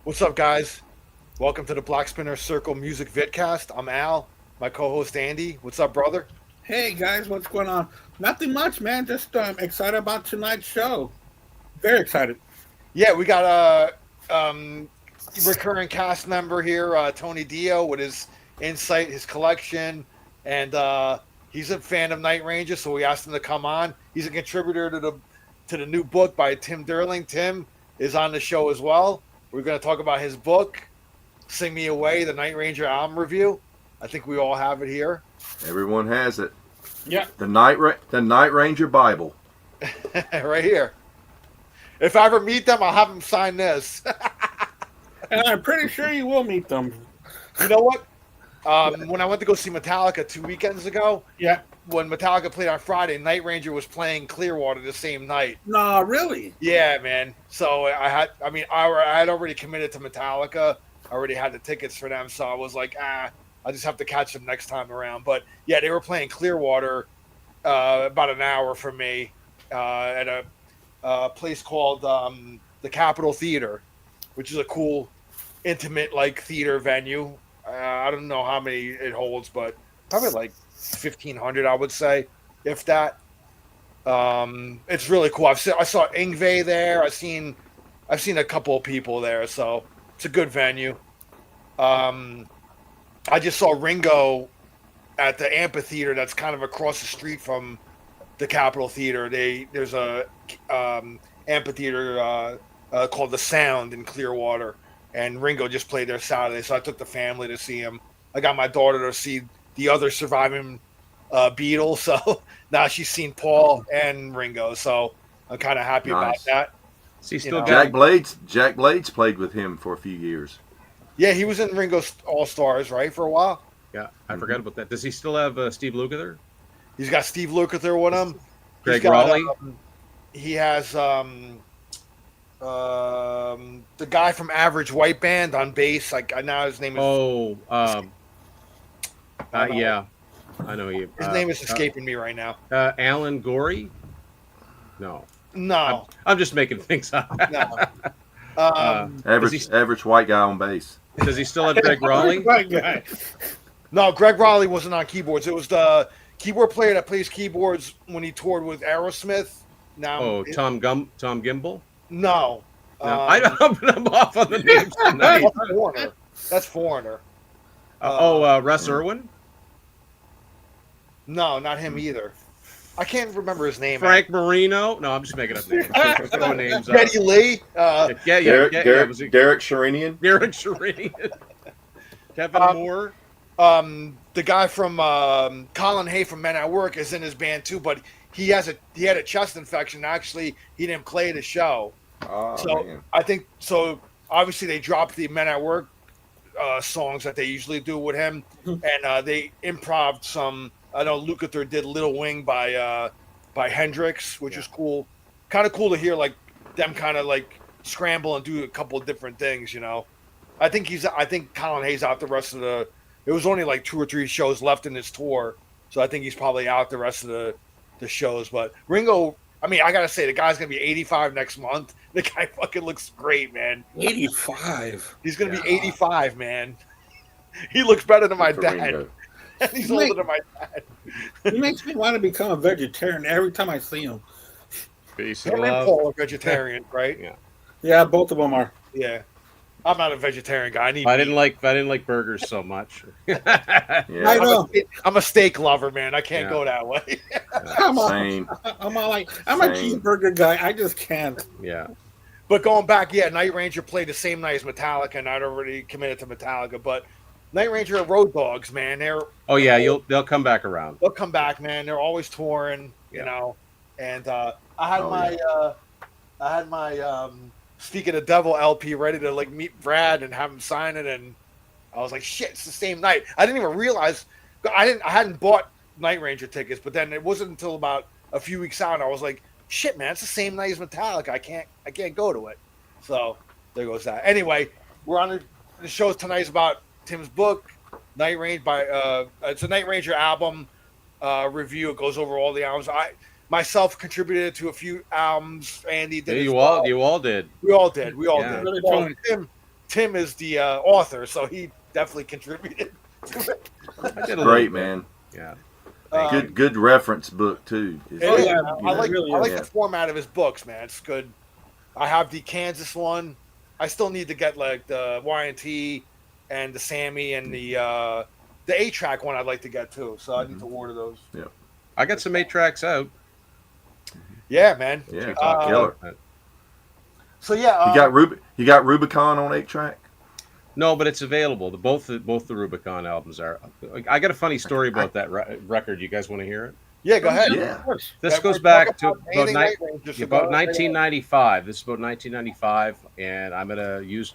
What's up, guys? Welcome to the Black Spinner Circle Music Vidcast. I'm Al, my co-host Andy. What's up, brother? Hey guys, what's going on? Nothing much, man. Just excited about tonight's show. Very excited. Yeah, we got a recurring cast member here, Tony Dio, with his insight, his collection, and he's a fan of Night Ranger, so we asked him to come on. He's a contributor to the new book by Tim Durling. Tim is on the show as well. We're going to talk about his book, Sing Me Away, the Night Ranger album review. I think we all have it here. Everyone has it. Yeah. The Night Ranger Bible. Right here. If I ever meet them, I'll have them sign this. And I'm pretty sure you will meet them. You know what? When I went to go see Metallica 2 weekends ago, Yeah. when Metallica played on Friday, Night Ranger was playing Clearwater the same night. No, really? Yeah, man. So I had already committed to Metallica. I already had the tickets for them, so I was like, I just have to catch them next time around. But yeah, they were playing Clearwater about an hour from me at a place called the Capitol Theater, which is a cool, intimate theater venue. I don't know how many it holds, but probably like 1,500, I would say, if that. It's really cool. I saw Ingve there. I've seen a couple of people there, so it's a good venue. I just saw Ringo at the amphitheater that's kind of across the street from the Capitol Theater. There's a amphitheater called the Sound in Clearwater, and Ringo just played there Saturday, so I took the family to see him. I got my daughter to see the other surviving Beatles, so now she's seen Paul and Ringo, so I'm kind of happy about that. Is he still Jack Blades played with him for a few years. Yeah, he was in Ringo's All Stars, right, for a while. Yeah, I forgot about that. Does he still have Steve Lukather? He's got Steve Lukather with him. Greg Raleigh? He has the guy from Average White Band on bass. Now his name is. Yeah, I know you. His name is escaping me right now. Alan Gorey? No. No. I'm just making things up. No. Average white guy on bass. Does he still have Greg Raleigh? Right, guy. No, Greg Raleigh wasn't on keyboards. It was the keyboard player that plays keyboards when he toured with Aerosmith. Now, Tom Gimbel? No. I'm off on the names tonight. That's Foreigner. Russ Irwin? No, not him either. I can't remember his name. Frank Marino? No, I'm just making up names. Throwing names out. Geddy Lee. Derek Sherinian. Derek Sherinian. Kevin Moore. The guy from Colin Hay from Men at Work is in his band too, but he had a chest infection. Actually, he didn't play the show. Man. I think so. Obviously, they dropped the Men at Work songs that they usually do with him, and they improv some. I know Lukather did Little Wing by Hendrix, which is cool. Kind of cool to hear them kind of scramble and do a couple of different things. I think Colin Hay's out the rest of the. It was only 2 or 3 shows left in his tour, so I think he's probably out the rest of the shows. But Ringo, I mean, I gotta say, the guy's gonna be 85 next month. The guy fucking looks great, man. 85. He's gonna be 85, man. He looks better than my dad. Ringo. He's older than my dad. He makes me want to become a vegetarian every time I see him. Peace Him and and love. Paul are vegetarian, right? Yeah. Yeah, both of them are. Yeah. I'm not a vegetarian guy. I didn't like burgers so much. I know. I'm a steak lover, man. I can't Yeah. go that way. Same. I'm a cheeseburger guy. I just can't. Yeah. But going back, yeah, Night Ranger played the same night as Metallica, and I'd already committed to Metallica. But Night Ranger are road dogs, man. Oh yeah, they'll come back around. They'll come back, man. They're always touring, you know. And I had my Speak of the Devil LP ready to meet Brad and have him sign it, and I was like, shit, it's the same night. I didn't even realize I hadn't bought Night Ranger tickets, but then it wasn't until about a few weeks out I was like, shit, man, it's the same night as Metallica. I can't go to it. So there goes that. Anyway, we're on the show tonight is about Tim's book, Night Ranger it's a Night Ranger album review. It goes over all the albums. I myself contributed to a few albums. Andy did. You all did. We all did. Yeah. Well, Tim is the author, so he definitely contributed. I did a Great, little bit. man. Yeah. Good reference book too. I like really the format of his books, man. It's good. I have the Kansas one. I still need to get like the Y&T and the Sammy and the 8-track one. I'd like to get too, so I need to order those. Yeah, I got some 8-tracks out. Yeah, man. Yeah, Killer. So yeah, you got Rubicon on 8-track. No, but it's available. Both the Rubicon albums are. I got a funny story about that record. You guys want to hear it? Yeah, go ahead. Yeah. This goes back to about 1995. This is about 1995, and I'm gonna use.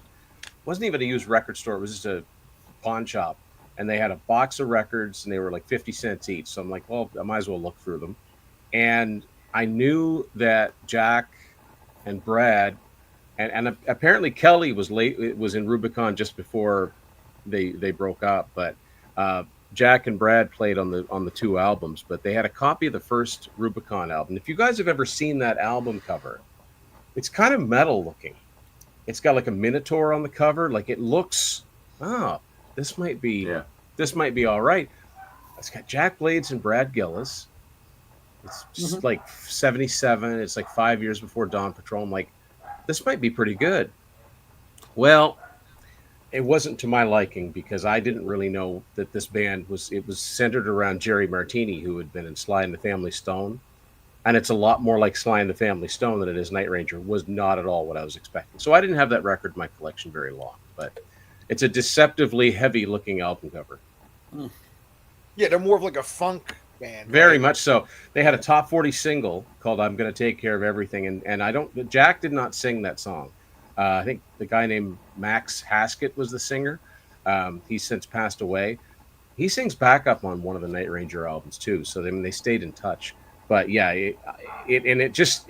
Wasn't even a used record store. It was just a pawn shop, and they had a box of records, and they were like 50 cents each. So I'm like, well, I might as well look through them. And I knew that Jack and Brad, and apparently Kelly was in Rubicon just before they broke up, but Jack and Brad played on the two albums, but they had a copy of the first Rubicon album. If you guys have ever seen that album cover, it's kind of metal looking. It's got like a minotaur on the cover. Like it looks, this might be all right. It's got Jack Blades and Brad Gillis. It's just like 77. It's like 5 years before Dawn Patrol. I'm like, this might be pretty good. Well, it wasn't to my liking because I didn't really know that this band was centered around Jerry Martini, who had been in Sly and the Family Stone. And it's a lot more like Sly and the Family Stone than it is Night Ranger. Was not at all what I was expecting. So I didn't have that record in my collection very long, but it's a deceptively heavy looking album cover. Yeah, they're more of like a funk band. Very right? much so. They had a top 40 single called "I'm Gonna Take Care of Everything," and Jack did not sing that song. I think the guy named Max Haskett was the singer. He's since passed away. He sings backup on one of the Night Ranger albums too. So they stayed in touch. But yeah, I just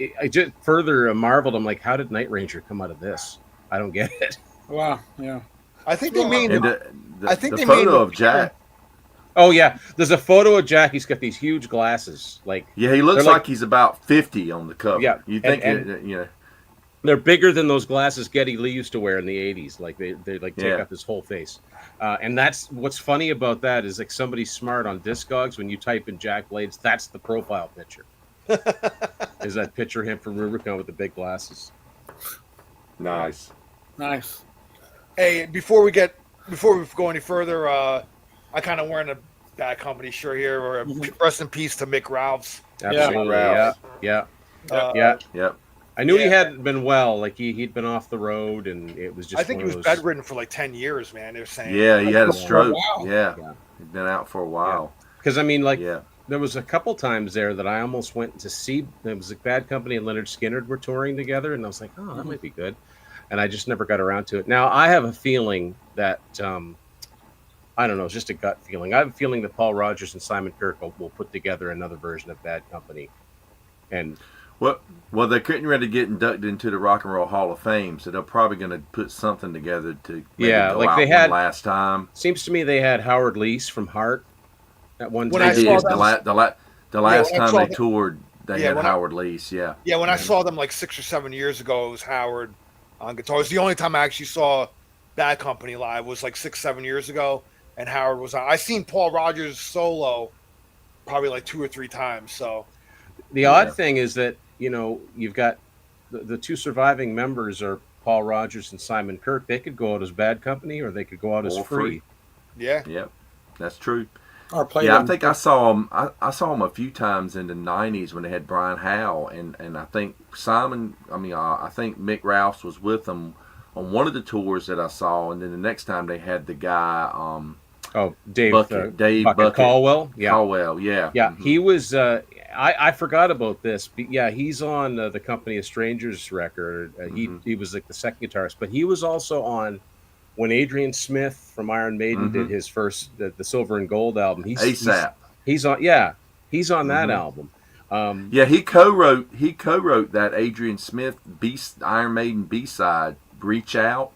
further marveled. I'm like, how did Night Ranger come out of this? I don't get it. Wow. Yeah. I think they made the photo of Jack. Oh yeah, there's a photo of Jack. He's got these huge glasses. Like he looks like he's about 50 on the cover. Yeah, you think they're bigger than those glasses Geddy Lee used to wear in the 80s. Like they like take up his whole face. And that's what's funny about that is like somebody smart on Discogs, when you type in Jack Blades, that's the profile picture. Is that picture of him from Rubicon with the big glasses? Nice. Hey, before we go any further, I kind of wearing a Bad Company shirt here. Or rest in peace to Mick Ralphs. Absolutely. Yeah. I knew he hadn't been well. Like he'd been off the road, and it was just. I think he was bedridden for like 10 years, man. They're saying. Yeah, he had a stroke. Wow. Yeah, he'd been out for a while. Because I mean, there was a couple times there that I almost went to see. There was a Bad Company and Leonard Skinner were touring together, and I was like, oh, that might be good. And I just never got around to it. Now I have a feeling that I don't know, it's just a gut feeling. I have a feeling that Paul Rodgers and Simon Kirk will put together another version of Bad Company, and. Well, they're getting ready to get inducted into the Rock and Roll Hall of Fame, so they're probably going to put something together to like they had last time. Seems to me they had Howard Leese from Heart at one time. The last time they toured, they had Howard Leese. Yeah. Yeah, when I saw them like 6 or 7 years ago, it was Howard on guitar. It was the only time I actually saw Bad Company live. Was like 6-7 years ago, and Howard was on. I seen Paul Rodgers solo probably like 2 or 3 times. So the odd thing is that. You've got the two surviving members are Paul Rodgers and Simon Kirk. They could go out as Bad Company, or they could go out as Free. Yeah. Yep, that's true. I think I saw them. I saw them a few times in the '90s when they had Brian Howe, and I think Simon. I think Mick Ralphs was with them on one of the tours that I saw, and then the next time they had the guy. Dave Bucket Caldwell. Yeah. Caldwell, yeah. Yeah, he was. I forgot about this. But yeah, he's on the Company of Strangers record. He was like the second guitarist, but he was also on when Adrian Smith from Iron Maiden did his first the Silver and Gold album. ASAP. He's on. Yeah, he's on that album. He co-wrote that Adrian Smith Iron Maiden B-side, Reach Out.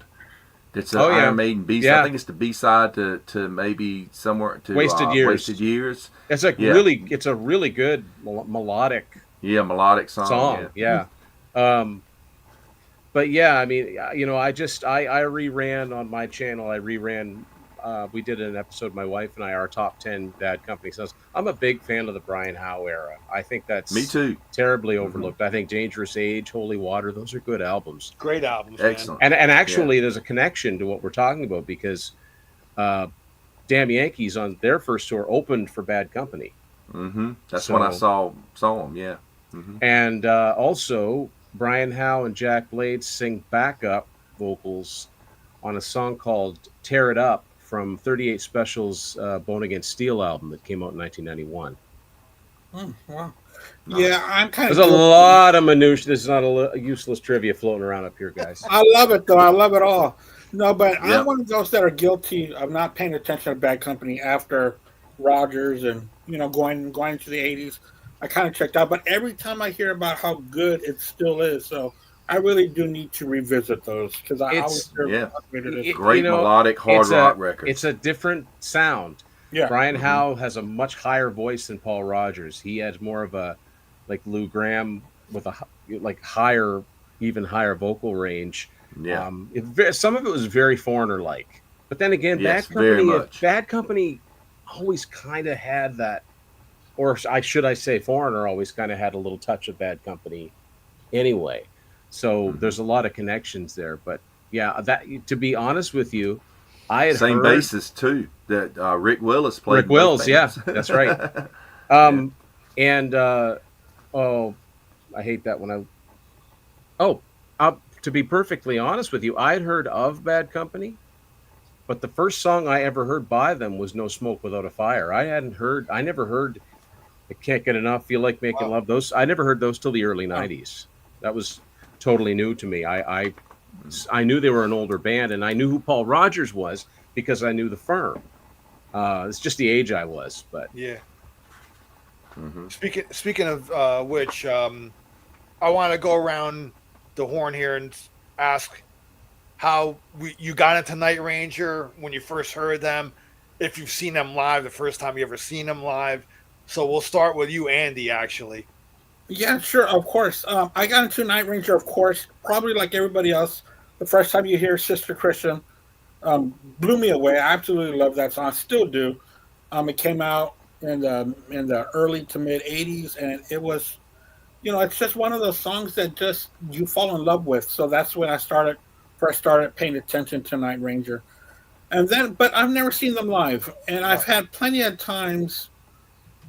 It's an Iron Maiden B-side. Yeah. I think it's the B-side to maybe somewhere to Wasted Years. Wasted Years. It's it's a really good melodic. Yeah, melodic song. Yeah. but yeah, I mean, I reran on my channel. I reran. We did an episode, my wife and I, our top 10 Bad Company songs. I'm a big fan of the Brian Howe era. I think Me that's too. terribly Hmm. overlooked. I think Dangerous Age, Holy Water, those are good albums. Great albums, man. Excellent. And Yeah. actually, there's a connection to what we're talking about because uh, Damn Yankees on their first tour opened for Bad Company. That's when I So saw him. Yeah. Hmm. and also Brian Howe and Jack Blades sing backup vocals on a song called "Tear It Up" from 38 Special's Bone Against Steel album that came out in 1991. Wow. Yeah, Nice. I'm kind There's of a guilty. lot of minutiae. This is not a useless trivia floating around up here, guys. I love it though. I love it all. No, but I'm Yep. one of those that are guilty of not paying attention to Bad Company after Rogers and going into the '80s. I kind of checked out, but every time I hear about how good it still is, so I really do need to revisit those because I always It's hear Yeah. how great it is. you Great know, melodic hard rock record. it's a different sound. Yeah, Brian Hmm. Howe has a much higher voice than Paul Rogers. He has more of a like Lou Gramm with like higher, even higher vocal range. Yeah. Some of it was very foreigner like, but then again, Yes. Very much. Bad Company always kind of had that, or I say Foreigner always kind of had a little touch of Bad Company anyway. So Hmm. there's a lot of connections there. But yeah, that to be honest with you, I had Same heard bassist too. That Rick Willis played. Rick in both Wills. Yeah, bands. that's right. Yeah. And oh, I hate that when I. Oh, to be perfectly honest with you, I'd heard of Bad Company, but the first song I ever heard by them was "No Smoke Without a Fire." I never heard "I Can't Get Enough," "Feel Like Making Wow. Love." Those I never heard those till the early oh, '90s. That was totally new to me. I knew they were an older band, and I knew who Paul Rogers was because I knew the Firm. It's just the age I was, but Yeah. Hmm. Speaking of which, I want to go around the horn here and ask how you got into Night Ranger when you first heard them, if you've seen them live, the first time you ever seen them live. So we'll start with you, Andy. Actually, yeah, sure, of course. I got into Night Ranger, of course, probably like everybody else. The first time you hear Sister Christian blew me away. I absolutely love that song. I still do. It came out in the early to mid '80s, and it was, it's just one of those songs that just you fall in love with. So that's when I first started paying attention to Night Ranger, and then, but I've never seen them live, and I've wow. had plenty of times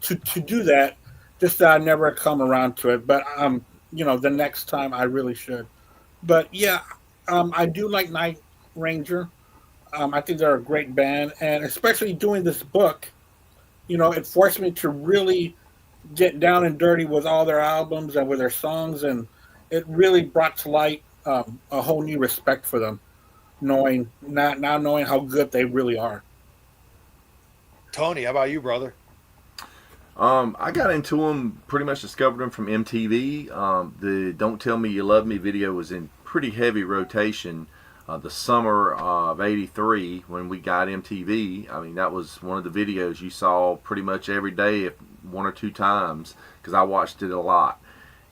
to do that, just that I never come around to it. But the next time I really should. But yeah, I do like Night Ranger. I think they're a great band, and especially doing this book, it forced me to really get down and dirty with all their albums and with their songs, and it really brought to light a whole new respect for them, knowing not now knowing how good they really are. Tony, how about you, brother? I got into them, pretty much discovered them from MTV. The "Don't Tell Me You Love Me" video was in pretty heavy rotation the summer of '83 when we got MTV. I mean, that was one of the videos you saw pretty much every day, if one or two times, because I watched it a lot.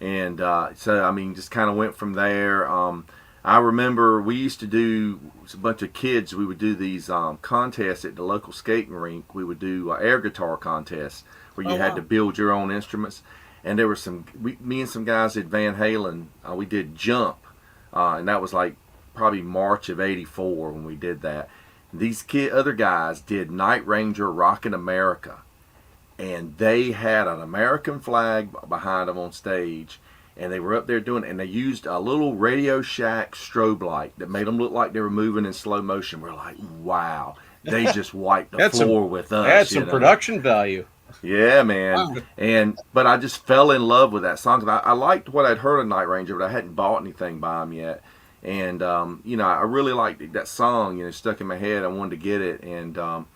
And so, I mean, just kind of went from there. I remember we used to do, a bunch of kids, we would do these contests at the local skating rink. We would do air guitar contests where Oh you had to wow! build your own instruments. And there were me and some guys at Van Halen, we did Jump. And that was like probably March of '84 when we did that. These other guys did Night Ranger Rockin' America. And they had an American flag behind them on stage, and they were up there doing it, and they used a little Radio Shack strobe light that made them look like they were moving in slow motion. We're like, wow, they just wiped the that's some floor with us. that's some production value. Yeah, man. Wow! But I just fell in love with that song. 'Cause I liked what I'd heard of Night Ranger, but I hadn't bought anything by them yet. And I really liked that song. Stuck in my head. I wanted to get it, and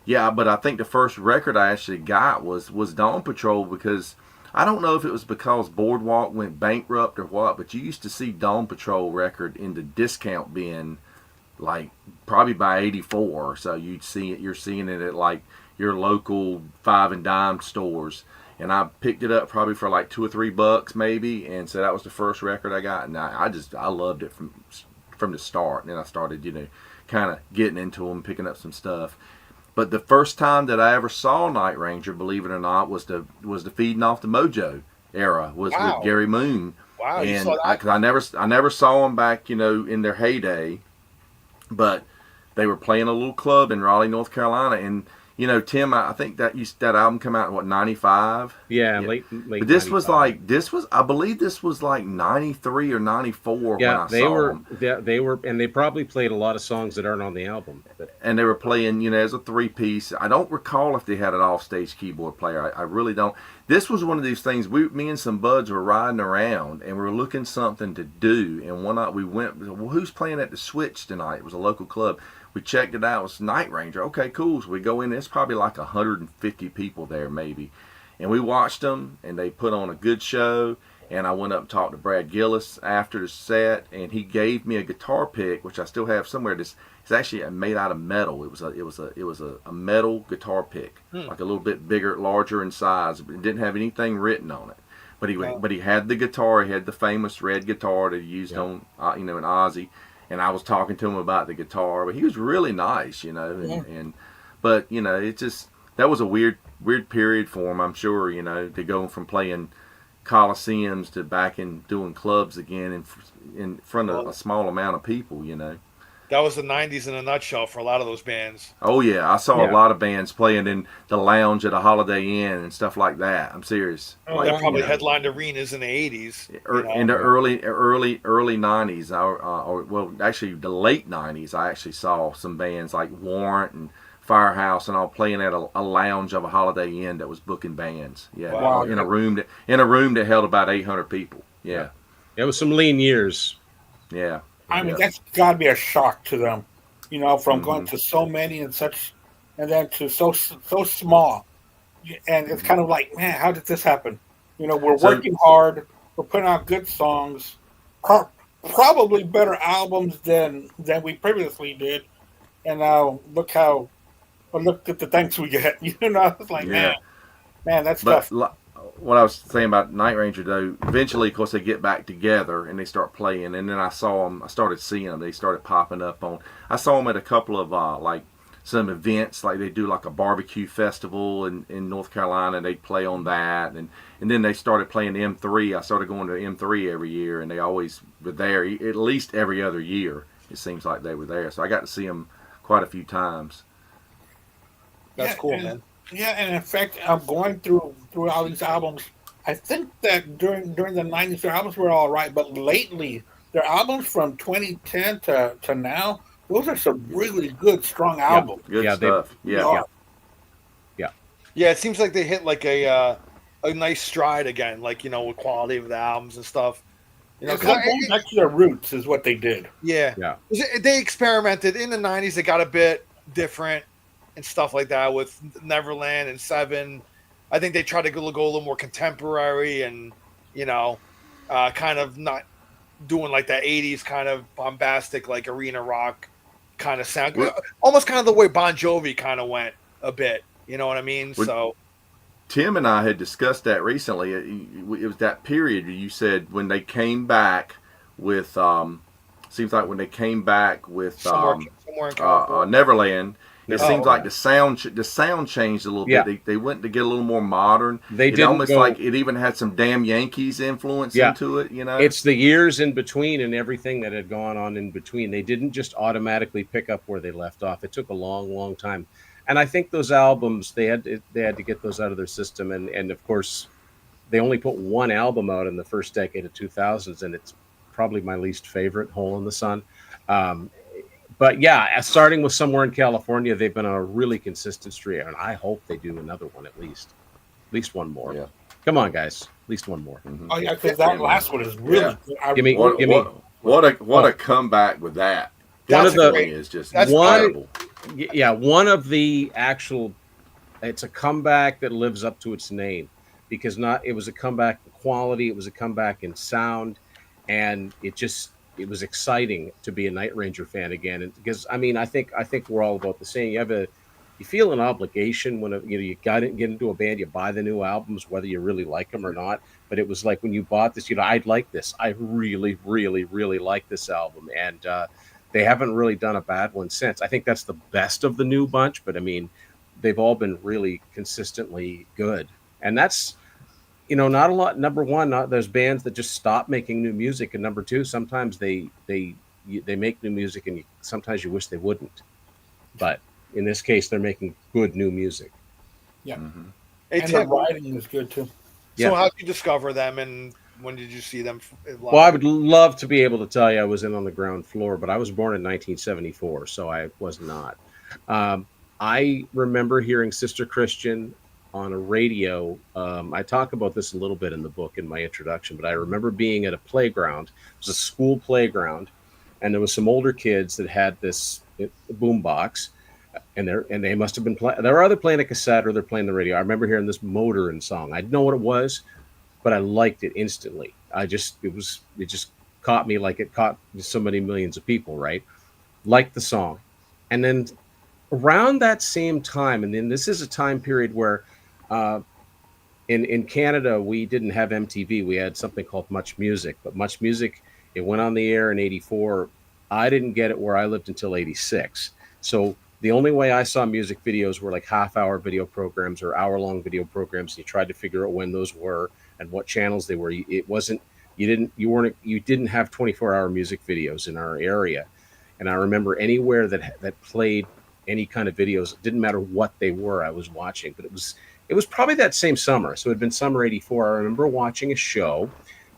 yeah. But I think the first record I actually got was Dawn Patrol, because I don't know if it was because Boardwalk went bankrupt or what, but you used to see Dawn Patrol record in the discount bin, like probably by '84. So you'd see it. You're seeing it at like your local five and dime stores, and I picked it up probably for like $2 or $3 maybe, and so that was the first record I got, and I loved it from the start. And then I started, kind of getting into them, picking up some stuff. But the first time that I ever saw Night Ranger, believe it or not, was the Feeding Off the Mojo era, was with Wow. Gary Moon. Wow, you And saw that? cause I never saw them back, in their heyday, but they were playing a little club in Raleigh, North Carolina, and Tim, I think that album come out in what, 95? Yeah, Yeah. late. But I believe this was like 93 or 94 when Yeah, I saw them. they were, and they probably played a lot of songs that aren't on the album. But And they were playing, as a three-piece. I don't recall if they had an off-stage keyboard player. I really don't. This was one of these things. Me and some buds were riding around, and we were looking something to do. And one night we went, well, who's playing at the Switch tonight? It was a local club. We checked it out. It was Night Ranger. Okay, cool. So we go in. There's probably like 150 people there, maybe. And we watched them, and they put on a good show. And I went up and talked to Brad Gillis after the set, and he gave me a guitar pick, which I still have somewhere. It's actually made out of metal. It was a metal guitar pick, like a little bit bigger, larger in size. But it didn't have anything written on it. But he had the guitar. He had the famous red guitar that he used on in Ozzy. And I was talking to him about the guitar, but he was really nice, but it just, that was a weird period for him, I'm sure, to go from playing coliseums to back in doing clubs again in front of a small amount of people, That was the 90s in a nutshell for a lot of those bands. Oh yeah, I saw a lot of bands playing in the lounge at a Holiday Inn and stuff like that. I'm serious. They probably headlined arenas in the 80s. In the early 90s, well, actually the late 90s, I actually saw some bands like Warrant and Firehouse and all playing at a lounge of a Holiday Inn that was booking bands. Yeah, wow. in a room that held about 800 people. Yeah, it was some lean years. Yeah. I mean, that's got to be a shock to them, from going to so many and then to so small. And it's kind of like, man, how did this happen? We're working hard. We're putting out good songs, probably better albums than we previously did. And now look at the thanks we get. It's like, man, that's tough. What I was saying about Night Ranger, though, eventually, of course, they get back together and they start playing. And then I started seeing them. They started popping up I saw them at a couple of, like, some events. Like, they do, like, a barbecue festival in North Carolina. They play on that. And then they started playing the M3. I started going to M3 every year. And they always were there, at least every other year. It seems like they were there. So I got to see them quite a few times. That's cool, man. Yeah, and in fact, I'm going through all these albums. I think that during the 90s, their albums were all right, but lately, their albums from 2010 to now, those are some really good, strong albums. Good stuff. Yeah. Yeah, it seems like they hit like a nice stride again, like, with quality of the albums and stuff. Because going back to their roots is what they did. Yeah. They experimented in the 90s. They got a bit different and stuff like that with Neverland and Seven. I think they tried to go a little more contemporary and, kind of not doing like that 80s kind of bombastic, like arena rock kind of sound. Almost kind of the way Bon Jovi kind of went a bit. You know what I mean? So Tim and I had discussed that recently. It was that period you said when they came back with, seems like when they came back with somewhere in Neverland. It seems like the sound changed a little bit. They went to get a little more modern. Like it even had some Damn Yankees influence into it. It's the years in between and everything that had gone on in between. They didn't just automatically pick up where they left off. It took a long, long time. And I think those albums they had to get those out of their system. And of course, they only put one album out in the first decade of 2000s, and it's probably my least favorite, Hole in the Sun. But yeah, starting with Somewhere in California, they've been on a really consistent streak, and I hope they do another one at least one more. Yeah. Come on, guys, at least one more. Oh yeah, because that last one is really good. Give me what a comeback with that. One of the is just incredible. Yeah, one of the actual. It's a comeback that lives up to its name, because it was a comeback in quality, it was a comeback in sound, and it was exciting to be a Night Ranger fan again. And because I think we're all about the same. You have you feel an obligation when you got to get into a band, you buy the new albums, whether you really like them or not. But it was like when you bought this, I'd like this. I really, really, really like this album, and they haven't really done a bad one since. I think that's the best of the new bunch, but I mean, they've all been really consistently good, and that's not a lot. Number one, there's bands that just stop making new music, and number two, sometimes they make new music, and sometimes you wish they wouldn't. But in this case, they're making good new music. Yeah. Mm-hmm. Hey, And the Tim, writing is good too. so Yeah. how did you discover them, and when did you see them live? Well, I would love to be able to tell you I was in on the ground floor, but I was born in 1974, so I was not. Um, I remember hearing Sister Christian on a radio. I talk about this a little bit in the book in my introduction, but I remember being at a playground. It was a school playground, and there was some older kids that had this boom box, and they must have been playing. They were either playing a cassette or they're playing the radio. I remember hearing this Motorin song. I didn't know what it was, but I liked it instantly. It just caught me like it caught so many millions of people, right? Liked the song. And then around that same time, and then this is a time period where uh, in Canada we didn't have MTV. We had something called Much Music, but Much Music, it went on the air in 84. I didn't get it where I lived until 86. So the only way I saw music videos were like half-hour video programs or hour-long video programs. You tried to figure out when those were and what channels they were. It wasn't you didn't have 24-hour music videos in our area. And I remember anywhere that played any kind of videos, it didn't matter what they were, I was watching. But it was probably that same summer. So it had been summer 84. I remember watching a show.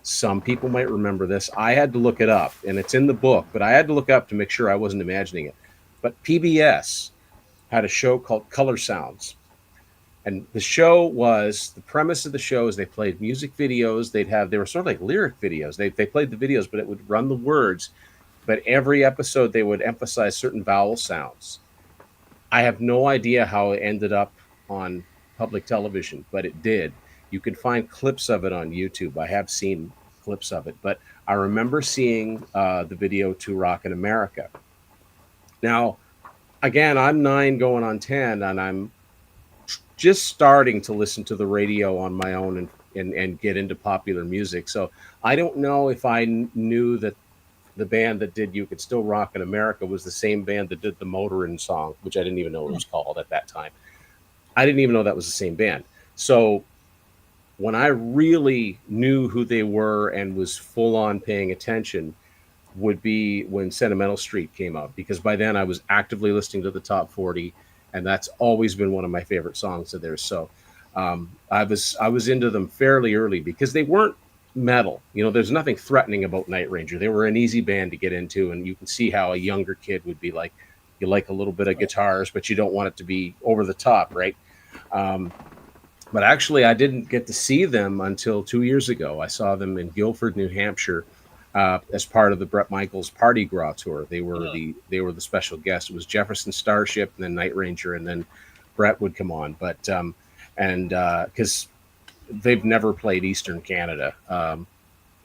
Some people might remember this. I had to look it up, and it's in the book, but I had to look up to make sure I wasn't imagining it. But PBS had a show called Color Sounds. And the premise of the show is they played music videos. They were sort of like lyric videos. They played the videos, but it would run the words. But every episode they would emphasize certain vowel sounds. I have no idea how it ended up on public television, but it did. You can find clips of it on YouTube. I have seen clips of it, but I remember seeing the video to Rockin' America. Now, again, I'm 9 going on 10, and I'm just starting to listen to the radio on my own and get into popular music. So I don't know if I knew that the band that did You Could Still Rock in America was the same band that did the Motorin song, which I didn't even know it was called at that time. I didn't even know that was the same band. So when I really knew who they were and was full on paying attention would be when Sentimental Street came out, because by then I was actively listening to the top 40, and that's always been one of my favorite songs of theirs. So I was into them fairly early because they weren't metal. There's nothing threatening about Night Ranger. They were an easy band to get into, and you can see how a younger kid would be like, you like a little bit of guitars, but you don't want it to be over the top, right? But actually, I didn't get to see them until 2 years ago. I saw them in Guilford, New Hampshire, as part of the Bret Michaels Party Gras tour. They were the special guest. It was Jefferson Starship, and then Night Ranger, and then Bret would come on. But because they've never played Eastern Canada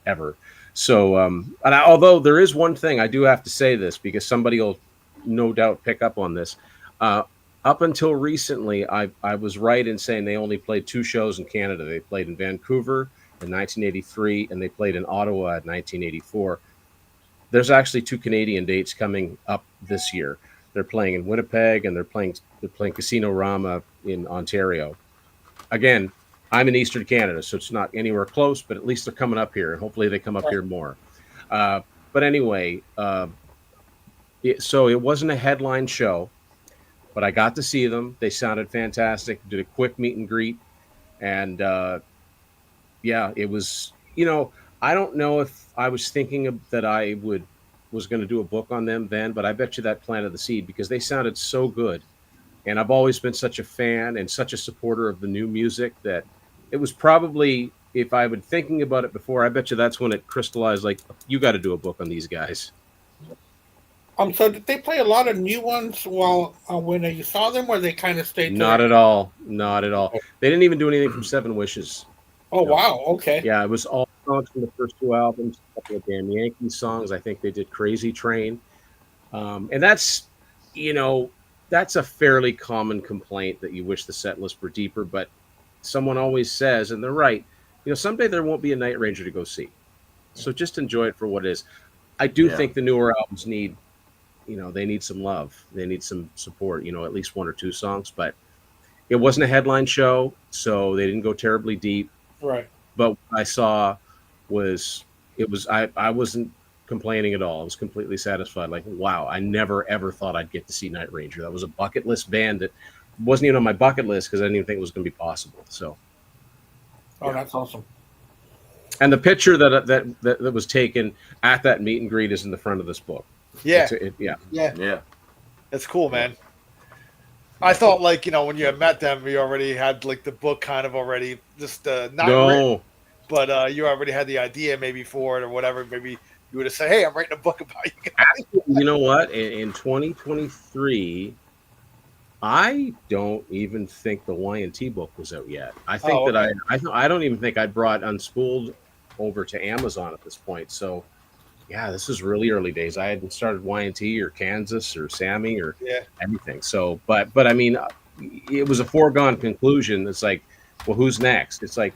ever. So, although there is one thing I do have to say this, because somebody will no doubt pick up on this. Up until recently, I was right in saying they only played 2 shows in Canada. They played in Vancouver in 1983, and they played in Ottawa in 1984. There's actually 2 Canadian dates coming up this year. They're playing in Winnipeg, and they're playing Casino Rama in Ontario. Again, I'm in Eastern Canada, so it's not anywhere close, but at least they're coming up here, and hopefully they come up here more. But anyway, so it wasn't a headline show, but I got to see them. They sounded fantastic. Did a quick meet and greet, and yeah, it was. I don't know if I was thinking that I was going to do a book on them then, but I bet you that planted the seed, because they sounded so good, and I've always been such a fan and such a supporter of the new music that it was probably, if I been thinking about it before, I bet you that's when it crystallized. Like, you got to do a book on these guys. So did they play a lot of new ones while when you saw them, or they kind of stayed? Not at all. Not at all. They didn't even do anything from Seven Wishes. Oh, no. Wow. Okay. Yeah, it was all songs from the first 2 albums. A couple of Damn Yankees songs. I think they did Crazy Train. And that's, that's a fairly common complaint that you wish the set list were deeper. But someone always says, and they're right, someday there won't be a Night Ranger to go see. So just enjoy it for what it is. I do Yeah. think the newer albums need, they need some love. They need some support, at least one or two songs. But it wasn't a headline show, so they didn't go terribly deep. Right. But what I saw was I wasn't complaining at all. I was completely satisfied. Like, wow, I never ever thought I'd get to see Night Ranger. That was a bucket list band that wasn't even on my bucket list because I didn't even think it was going to be possible. So, Oh, that's awesome. and the picture that was taken at that meet and greet is in the front of this book. Yeah, Yeah. Yeah. that's cool, man. I thought, like, when you had met them, you already had like the book kind of already just not written, No, but you already had the idea maybe for it or whatever. Maybe you would have said, "Hey, I'm writing a book about you guys." you know what? In 2023, I don't even think the Y&T book was out yet. I think Oh, that okay. I don't even think I brought Unspooled over to Amazon at this point. So yeah, this is really early days. I hadn't started Y&T or Kansas or Sammy or Yeah, anything. So, but I mean, it was a foregone conclusion. It's like, well, who's next? It's like,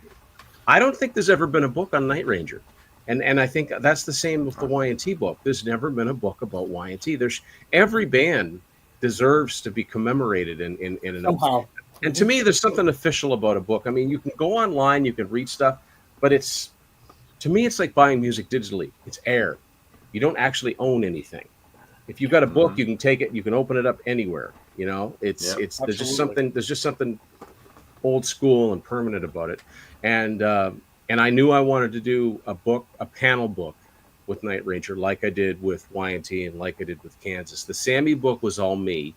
I don't think there's ever been a book on Night Ranger. And I think that's the same with the Y&T book. There's never been a book about Y&T. There's every band deserves to be commemorated in an Somehow. and to me, there's something official about a book. I mean, you can go online, you can read stuff, but to me, it's like buying music digitally. It's air. You don't actually own anything. If you've got a book, you can take it, you can open it up anywhere. It's Yep. it's there's just Absolutely. something old school and permanent about it. And I knew I wanted to do a panel book with Night Ranger, like I did with Y&T and like I did with Kansas. The Sammy book was all me.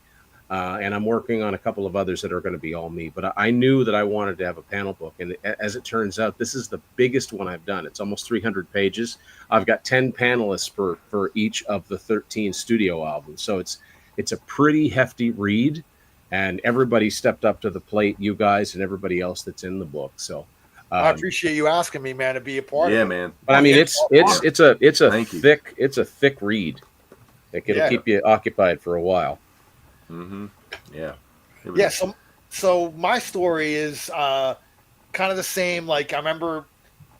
And I'm working on a couple of others that are going to be all me. But I knew that I wanted to have a panel book. And as it turns out, this is the biggest one I've done. It's almost 300 pages. I've got 10 panelists for each of the 13 studio albums. So it's a pretty hefty read. And everybody stepped up to the plate, you guys and everybody else that's in the book. So, I appreciate you asking me, man, to be a part Yeah, of it. man. but I mean, it's a Thank you. thick read. It'll Yeah. keep you occupied for a while. Mm-hmm. Yeah. It was- Yeah, so my story is kind of the same. Like, I remember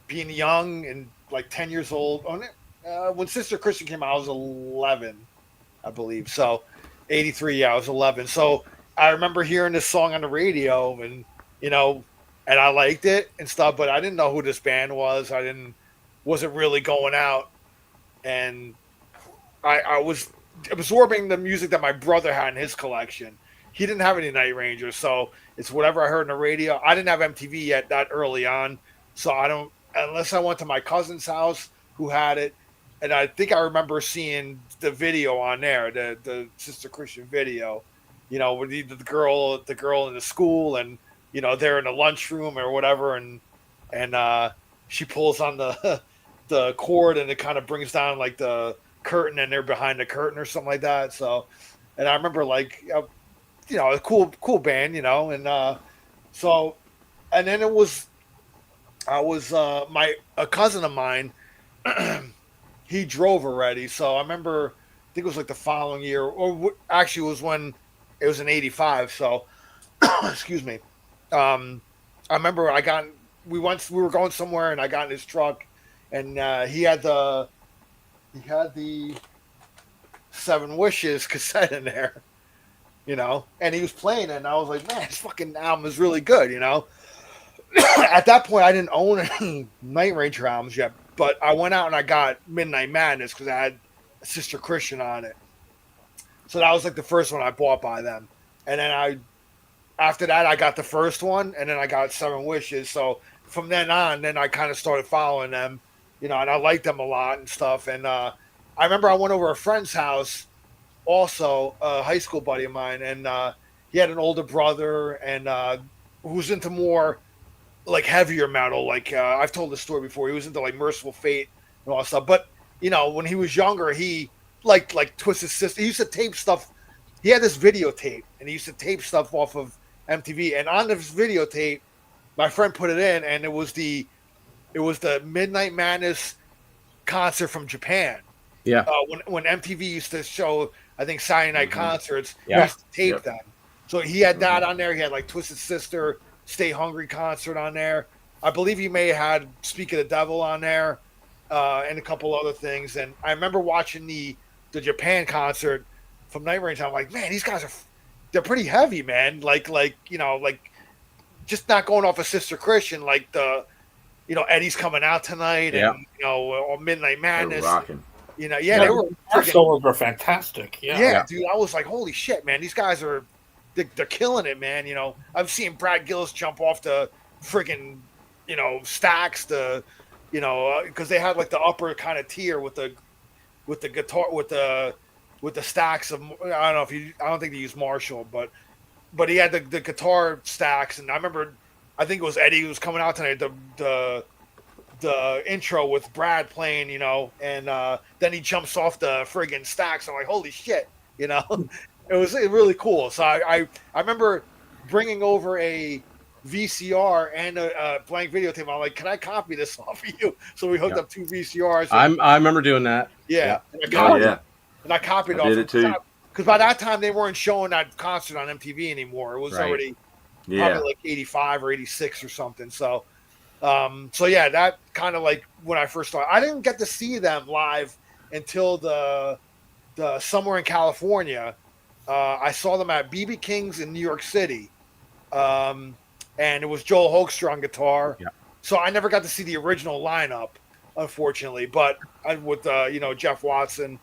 being young and like 10 years old. When Sister Christian came out, I was 11, I believe. So 83, yeah, I was 11. So I remember hearing this song on the radio, and you know, and I liked it and stuff, but I didn't know who this band was. Wasn't really going out, and I was absorbing the music that my brother had in his collection. He didn't have any Night Rangers, so it's whatever I heard on the radio. I didn't have MTV yet that early on, so I don't, unless I went to my cousin's house who had it, and I think I remember seeing the video on there, the Sister Christian video, with the girl in the school, and they're in the lunchroom or whatever, and she pulls on the the cord, and it kind of brings down like the curtain, and they're behind the curtain or something like that. So, and I remember like a cool band, and so, and then I was my a cousin of mine, he drove already, so I remember I think it was like the following year, or actually it was when it was in '85. So, excuse me. I remember we were going somewhere, and I got in his truck, and he had the Seven Wishes cassette in there, and he was playing it, and I was like, man, this fucking album is really good. At that point, I didn't own any Night Ranger albums yet, but I went out and I got Midnight Madness because I had Sister Christian on it. So that was like the first one I bought by them, and then after that I got the first one, and then I got Seven Wishes. So from then on, then I kind of started following them, and I liked them a lot and stuff. And I remember I went over a friend's house, also a high school buddy of mine, and he had an older brother, and who was into more like heavier metal. Like I've told this story before. He was into like Merciful Fate and all that stuff. But when he was younger, he like Twisted Sister. He used to tape stuff. He had this videotape, and he used to tape stuff off of MTV. And on this videotape, my friend put it in, and it was the Midnight Madness concert from Japan. Yeah. When MTV used to show I think Saturday night Mhm. concerts. Yeah. He used to tape Yep. them. So he had that Mhm. on there. He had like Twisted Sister, Stay Hungry concert on there. I believe he may have had Speak of the Devil on there, and a couple other things. And I remember watching the Japan concert from Night Range. I'm like, man, these guys they're pretty heavy, man. Like just not going off of Sister Christian, like Eddie's coming out tonight, and Yeah. or Midnight They were Madness. rocking. Yeah, Yeah, they the were guitar freaking. solos were fantastic. Yeah. Yeah, Yeah. dude, I was like, holy shit, man, these guys they're killing it, man. I've seen Brad Gillis jump off the friggin' stacks, because they had like the upper kind of tier with the guitar with the stacks of, I don't think they use Marshall, but he had the guitar stacks, and I think it was Eddie who was coming out tonight, the intro with Brad playing, and then he jumps off the friggin' stacks. I'm like, holy shit, it was really cool. So I remember bringing over a VCR and a blank videotape. I'm like, can I copy this off of you? So we hooked Yeah. up two VCRs. And, I remember doing that. yeah, Yeah. and I Oh copied, yeah, and I copied I off did it too. because by that time they weren't showing that concert on MTV anymore. It was Right. already Yeah. probably like 85 or 86 or something. So yeah, that kind of like when I first started. I didn't get to see them live until the somewhere in California. I saw them at BB King's in New York City, and it was Joel Hoekstra on guitar. Yeah. So I never got to see the original lineup, unfortunately. But with Jeff Watson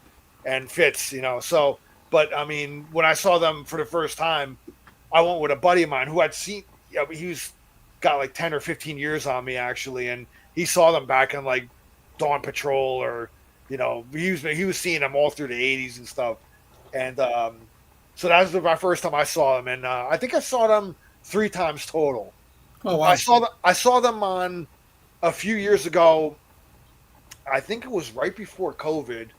and Fitz, So, but I mean, when I saw them for the first time, I went with a buddy of mine who I'd seen. He was got like 10 or 15 years on me actually, and he saw them back in like Dawn Patrol, or he was seeing them all through the 80s and stuff. And so that was my first time I saw them, and I think I saw them 3 times total. Oh wow. I saw them on a few years ago. I think it was right before COVID.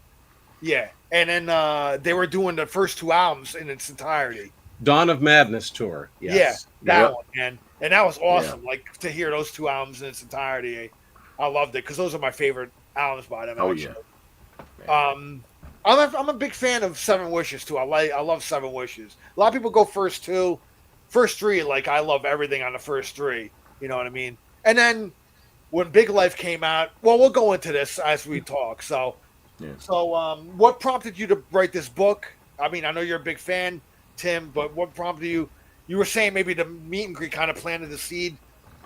Yeah, and then they were doing the first 2 albums in its entirety. Dawn of Madness tour. Yes. Yeah, that Yep. one, man. And that was awesome. Like to hear those 2 albums in its entirety. I loved it because those are my favorite albums by them. Oh actually. yeah. I'm a big fan of Seven Wishes too. I love Seven Wishes. A lot of people go first 3. Like I love everything on the first 3. You know what I mean? And then when Big Life came out, well, we'll go into this as we talk. So, Yeah. What prompted you to write this book? I mean, I know you're a big fan, Tim, but what prompted you? You were saying maybe the meet and greet kind of planted the seed.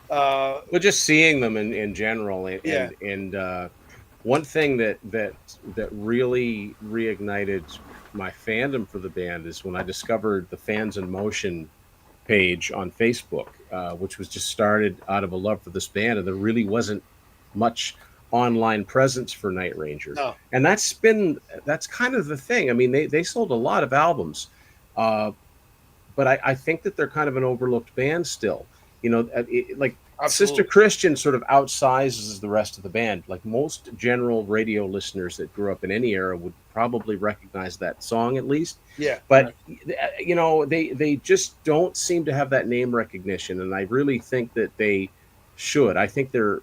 Well, just seeing them in general, and one thing that really reignited my fandom for the band is when I discovered the Fans in Motion page on Facebook, which was just started out of a love for this band, and there really wasn't much online presence for Night Ranger. No. And that's kind of the thing. I mean, they sold a lot of albums, but I think that they're kind of an overlooked band still. Like Absolutely. Sister Christian sort of outsizes the rest of the band. Like most general radio listeners that grew up in any era would probably recognize that song at least. Yeah. But they just don't seem to have that name recognition, and I really think that they should. I think they're,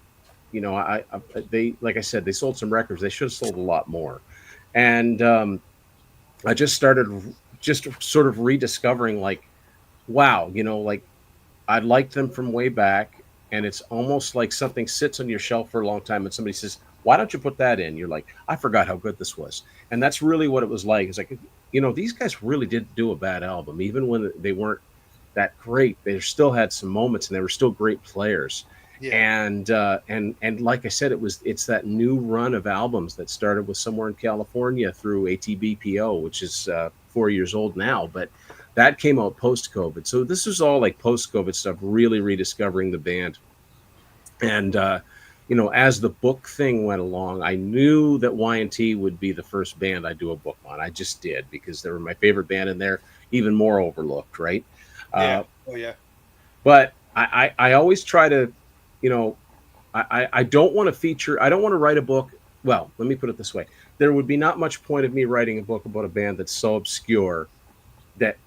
they, like I said, they sold some records. They should have sold a lot more. And I just started just sort of rediscovering, like, wow, like I liked them from way back, and it's almost like something sits on your shelf for a long time, and somebody says, why don't you put that in? You're like, I forgot how good this was. And that's really what it was like. It's like, these guys really didn't do a bad album. Even when they weren't that great, they still had some moments, and they were still great players. Yeah. And like I said, it's that new run of albums that started with Somewhere in California through ATBPO, which is 4 years old now, but that came out post-COVID. So this was all like post-COVID stuff, really rediscovering the band. And as the book thing went along, I knew that Y&T would be the first band I do a book on. I just did, because they were my favorite band, and they're even more overlooked, right? Yeah. Oh yeah. But I always try to, I don't want to feature, I don't want to write a book. Well, let me put it this way. There would be not much point of me writing a book about a band that's so obscure that,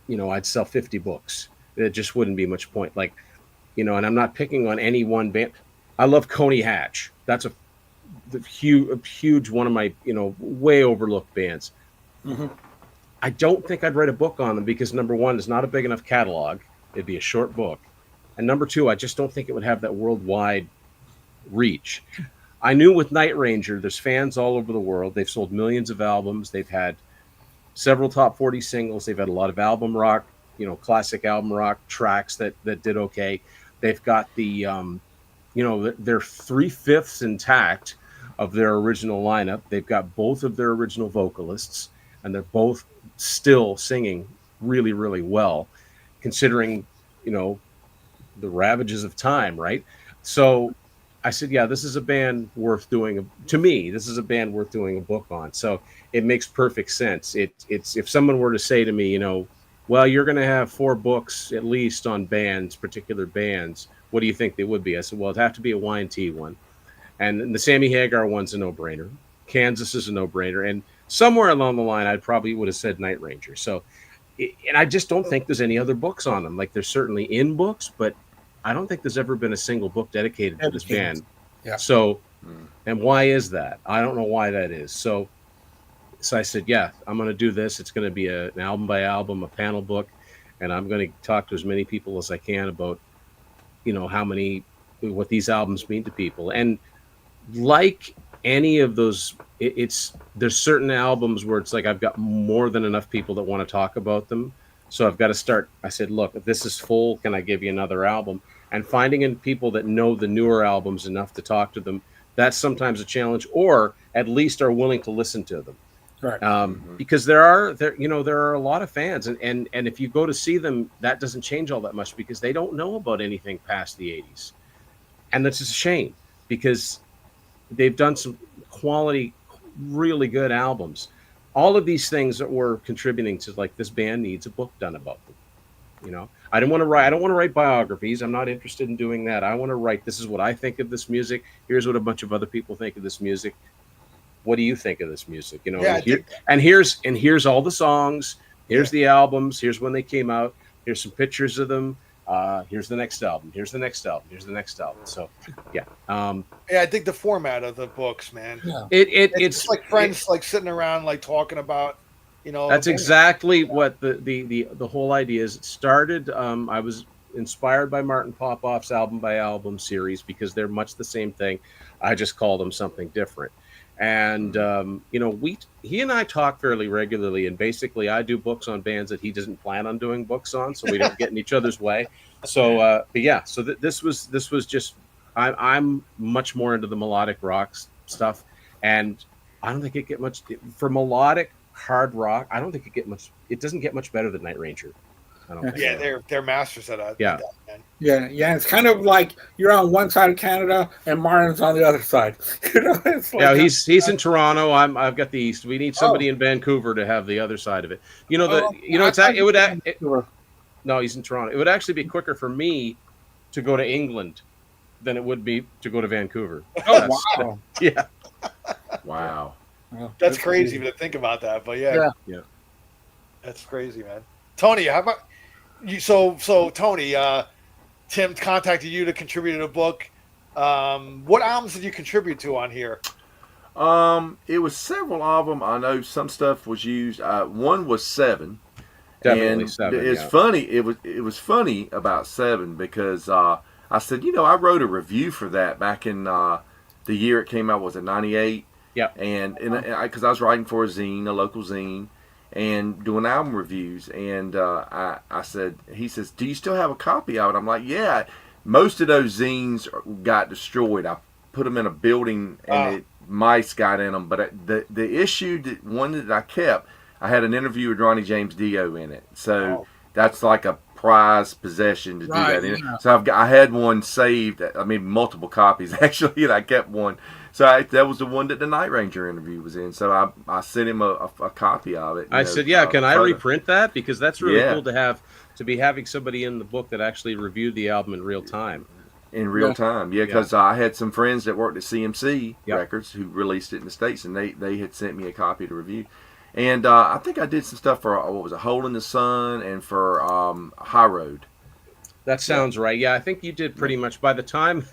I'd sell 50 books. It just wouldn't be much point. Like, and I'm not picking on any one band. I love Coney Hatch. That's a huge one of my, way overlooked bands. Mm-hmm. I don't think I'd write a book on them because number one, it's not a big enough catalog. It'd be a short book. And number two, I just don't think it would have that worldwide reach. I knew with Night Ranger, there's fans all over the world. They've sold millions of albums. They've had several top 40 singles. They've had a lot of album rock, classic album rock tracks that did okay. They've got the, they're 3/5 intact of their original lineup. They've got both of their original vocalists, and they're both still singing really, really well, considering, the ravages of time, right? So I said, yeah, this is a band worth doing. To me, this is a band worth doing a book on. So it makes perfect sense. It's if someone were to say to me, well, you're going to have 4 books at least on bands, particular bands. What do you think they would be? I said, well, it'd have to be a Y&T one. And the Sammy Hagar one's a no-brainer. Kansas is a no-brainer. And somewhere along the line, I probably would have said Night Ranger. So, and I just don't think there's any other books on them. Like, there's certainly in books, but I don't think there's ever been a single book dedicated to this band. Yeah. So, and why is that? I don't know why that is. So I said, yeah, I'm going to do this. It's going to be an album by album, a panel book, and I'm going to talk to as many people as I can about, what these albums mean to people. And like any of those, there's certain albums where it's like I've got more than enough people that want to talk about them. So I've got to start. I said, look, if this is full, can I give you another album? And finding in people that know the newer albums enough to talk to them, that's sometimes a challenge, or at least are willing to listen to them. Right. Because there are a lot of fans, and if you go to see them, that doesn't change all that much because they don't know about anything past the 80s. And that's just a shame because they've done some quality, really good albums. All of these things that were contributing to, like, this band needs a book done about them. I don't want to write biographies. I'm not interested in doing that. I want to write, this is what I think of this music. Here's what a bunch of other people think of this music. What do you think of this music? Here's all the songs. Here's the albums. Here's when they came out. Here's some pictures of them. Here's the next album. Here's the next album. Here's the next album. So, yeah. I think the format of the books, man. Yeah. It's like friends, like sitting around, like talking about, That's exactly what the whole idea is. It started. I was inspired by Martin Popoff's album by album series because they're much the same thing. I just call them something different. And he and I talk fairly regularly, and basically I do books on bands that he doesn't plan on doing books on, so we don't get in each other's way. So, this was just I'm much more into the melodic rock stuff, and I don't think it get much for melodic hard rock. I don't think it doesn't get much better than Night Ranger. I don't think so. They're masters at that. Yeah. Man. Yeah. It's kind of like you're on one side of Canada and Martin's on the other side. It's like he's in Toronto. I've got the east. We need somebody in Vancouver to have the other side of it. No, he's in Toronto. It would actually be quicker for me to go to England than it would be to go to Vancouver. Oh, wow. Yeah. Wow. That's crazy to think about that, but yeah. That's crazy, man. Tony, how about you? So Tony, Tim contacted you to contribute to the book. What albums did you contribute to on here? It was several of them. I know some stuff was used. One was 7. Definitely and 7. It's funny. It was funny about 7 because I said, I wrote a review for that back in the year it came out. Was it 98? Yeah. And because I was writing for a local zine, and doing album reviews, and I said, he says, do you still have a copy of it? I'm like, yeah. Most of those zines got destroyed. I put them in a building, and mice got in them. But the issue, one that I kept, I had an interview with Ronnie James Dio in it. So that's like a prized possession to do that in it. So I had one saved. I mean, multiple copies actually, and I kept one. So that was the one that the Night Ranger interview was in. So I sent him a copy of it. I said, can I reprint that? Because that's really cool to be having somebody in the book that actually reviewed the album in real time. In real time, because I had some friends that worked at CMC Records who released it in the States, and they had sent me a copy to review. And I think I did some stuff for, A Hole in the Sun, and for High Road. That sounds right. Yeah, I think you did pretty much by the time...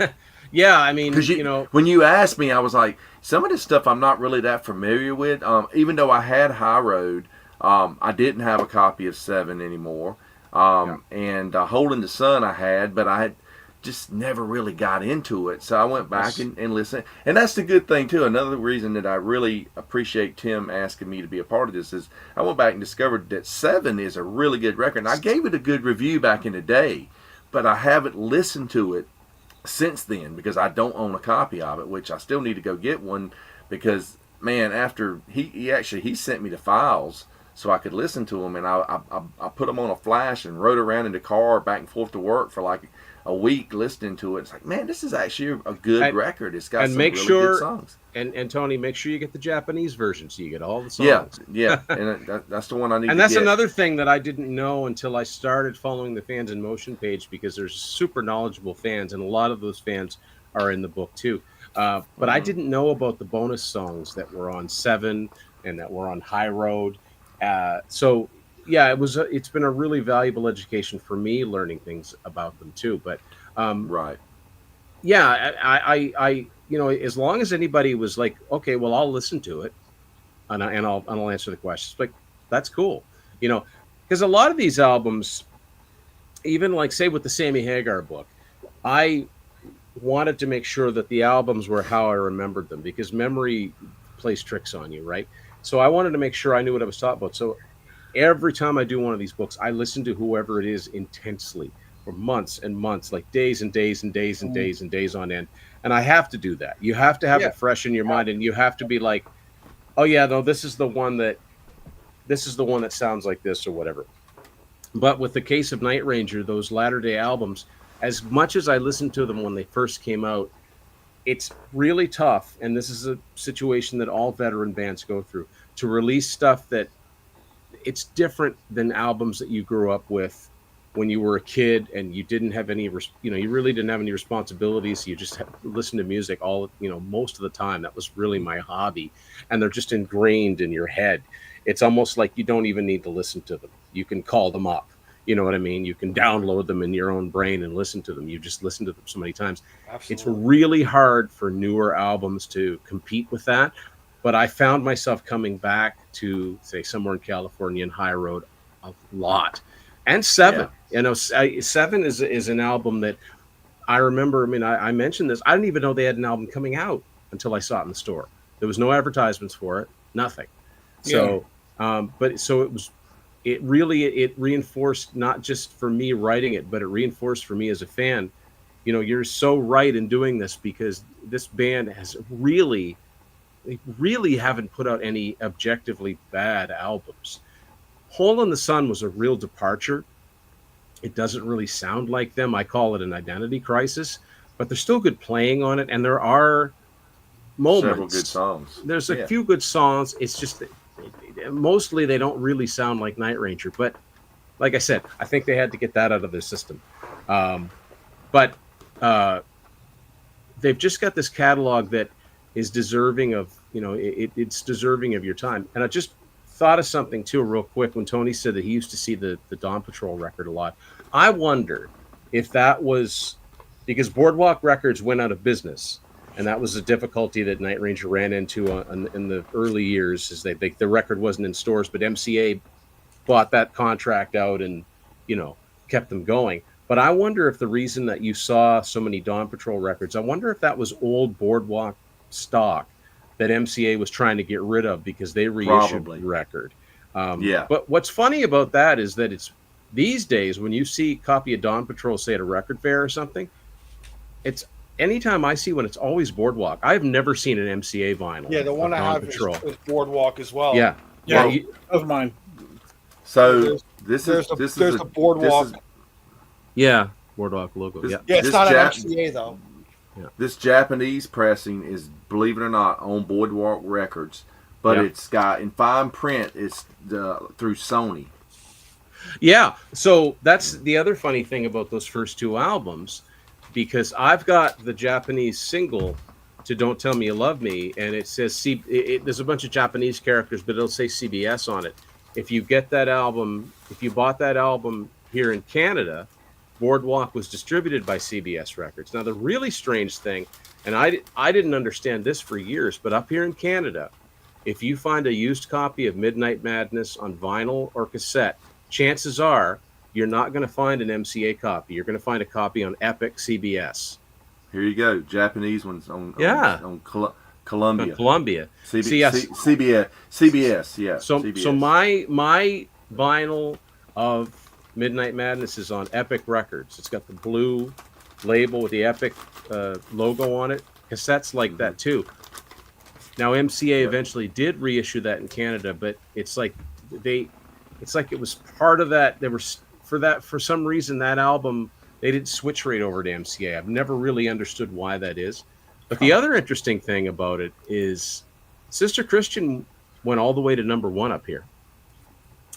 Yeah, I mean, because when you asked me, I was like, some of this stuff I'm not really that familiar with. Even though I had High Road, I didn't have a copy of Seven anymore. And Holding the Sun I had, but I had just never really got into it. So I went back and listened. And that's the good thing, too. Another reason that I really appreciate Tim asking me to be a part of this is I went back and discovered that Seven is a really good record. And I gave it a good review back in the day, but I haven't listened to it since then because I don't own a copy of it, which I still need to go get one because, man, after he sent me the files so I could listen to them, and I put them on a flash and rode around in the car back and forth to work for like a week listening to it. It's like, man, this is actually a good record. It's got some really good songs. And Tony, make sure you get the Japanese version so you get all the songs. Yeah, and that's the one I need. And that's another thing that I didn't know until I started following the Fans in Motion page, because there's super knowledgeable fans, and a lot of those fans are in the book too. But I didn't know about the bonus songs that were on Seven and that were on High Road. So yeah, it's been a really valuable education for me learning things about them too. But right. Yeah, I as long as anybody was like, okay, well, I'll listen to it and I'll answer the questions. Like, that's cool. Because a lot of these albums, even like say with the Sammy Hagar book, I wanted to make sure that the albums were how I remembered them, because memory plays tricks on you, right? So I wanted to make sure I knew what I was talking about. So every time I do one of these books, I listen to whoever it is intensely for months and months, like days and days and days and days and days on end. And I have to do that. You have to have it fresh in your mind, and you have to be like, oh yeah, no, this is the one that sounds like this or whatever. But with the case of Night Ranger, those latter day albums, as much as I listened to them when they first came out, it's really tough, and this is a situation that all veteran bands go through, to release stuff that it's different than albums that you grew up with when you were a kid and you didn't have any, you really didn't have any responsibilities. You just listened to music most of the time. That was really my hobby, and they're just ingrained in your head. It's almost like you don't even need to listen to them. You can call them up. You know what I mean? You can download them in your own brain and listen to them. You just listen to them so many times. Absolutely. It's really hard for newer albums to compete with that. But I found myself coming back to, say, Somewhere in California and High Road a lot. And Seven. Yeah. Seven is an album that I remember. I mean, I mentioned this. I didn't even know they had an album coming out until I saw it in the store. There was no advertisements for it. Nothing. So, it reinforced, not just for me writing it, but it reinforced for me as a fan. You're so right in doing this, because this band has really haven't put out any objectively bad albums. Hole in the Sun was a real departure. It doesn't really sound like them. I call it an identity crisis, but there's still good playing on it, and there are moments. Several good songs. There's a few good songs. It's just that mostly they don't really sound like Night Ranger. But like I said, I think they had to get that out of their system. But they've just got this catalog that is deserving of, it's deserving of your time. And I just thought of something too real quick when Tony said that he used to see the Dawn Patrol record a lot. I wonder if that was because Boardwalk Records went out of business, and that was a difficulty that Night Ranger ran into in the early years, is the record wasn't in stores, but MCA bought that contract out and kept them going. But I wonder if the reason that you saw so many Dawn Patrol records, I wonder if that was old Boardwalk stock that MCA was trying to get rid of because they reissued the record. But what's funny about that is that it's these days when you see a copy of Dawn Patrol, say at a record fair or something, it's anytime I see one, it's always Boardwalk. I've never seen an MCA vinyl. Yeah, the one I have is Boardwalk as well. Yeah. That was mine. So there's the Boardwalk. Boardwalk logo. It's not an MCA though. Yeah. This Japanese pressing is, believe it or not, on Boardwalk Records, but it's got in fine print. It's through Sony. Yeah, so that's the other funny thing about those first two albums, because I've got the Japanese single to "Don't Tell Me You Love Me," and it says there's a bunch of Japanese characters, but it'll say CBS on it. If you get that album, if you bought that album here in Canada, Boardwalk was distributed by CBS Records. Now, the really strange thing, and I didn't understand this for years, but up here in Canada, if you find a used copy of Midnight Madness on vinyl or cassette, chances are you're not going to find an MCA copy. You're going to find a copy on Epic CBS. Here you go. Japanese ones on Yeah. Columbia. Columbia. See, yes. CBS. Yeah. So CBS. so my vinyl of Midnight Madness is on Epic Records. It's got the blue label with the Epic logo on it. Cassettes like that too. Now MCA eventually did reissue that in Canada, but it's like it was part of that. They were for some reason that album they didn't switch right over to MCA. I've never really understood why that is. But the other interesting thing about it is Sister Christian went all the way to #1 up here.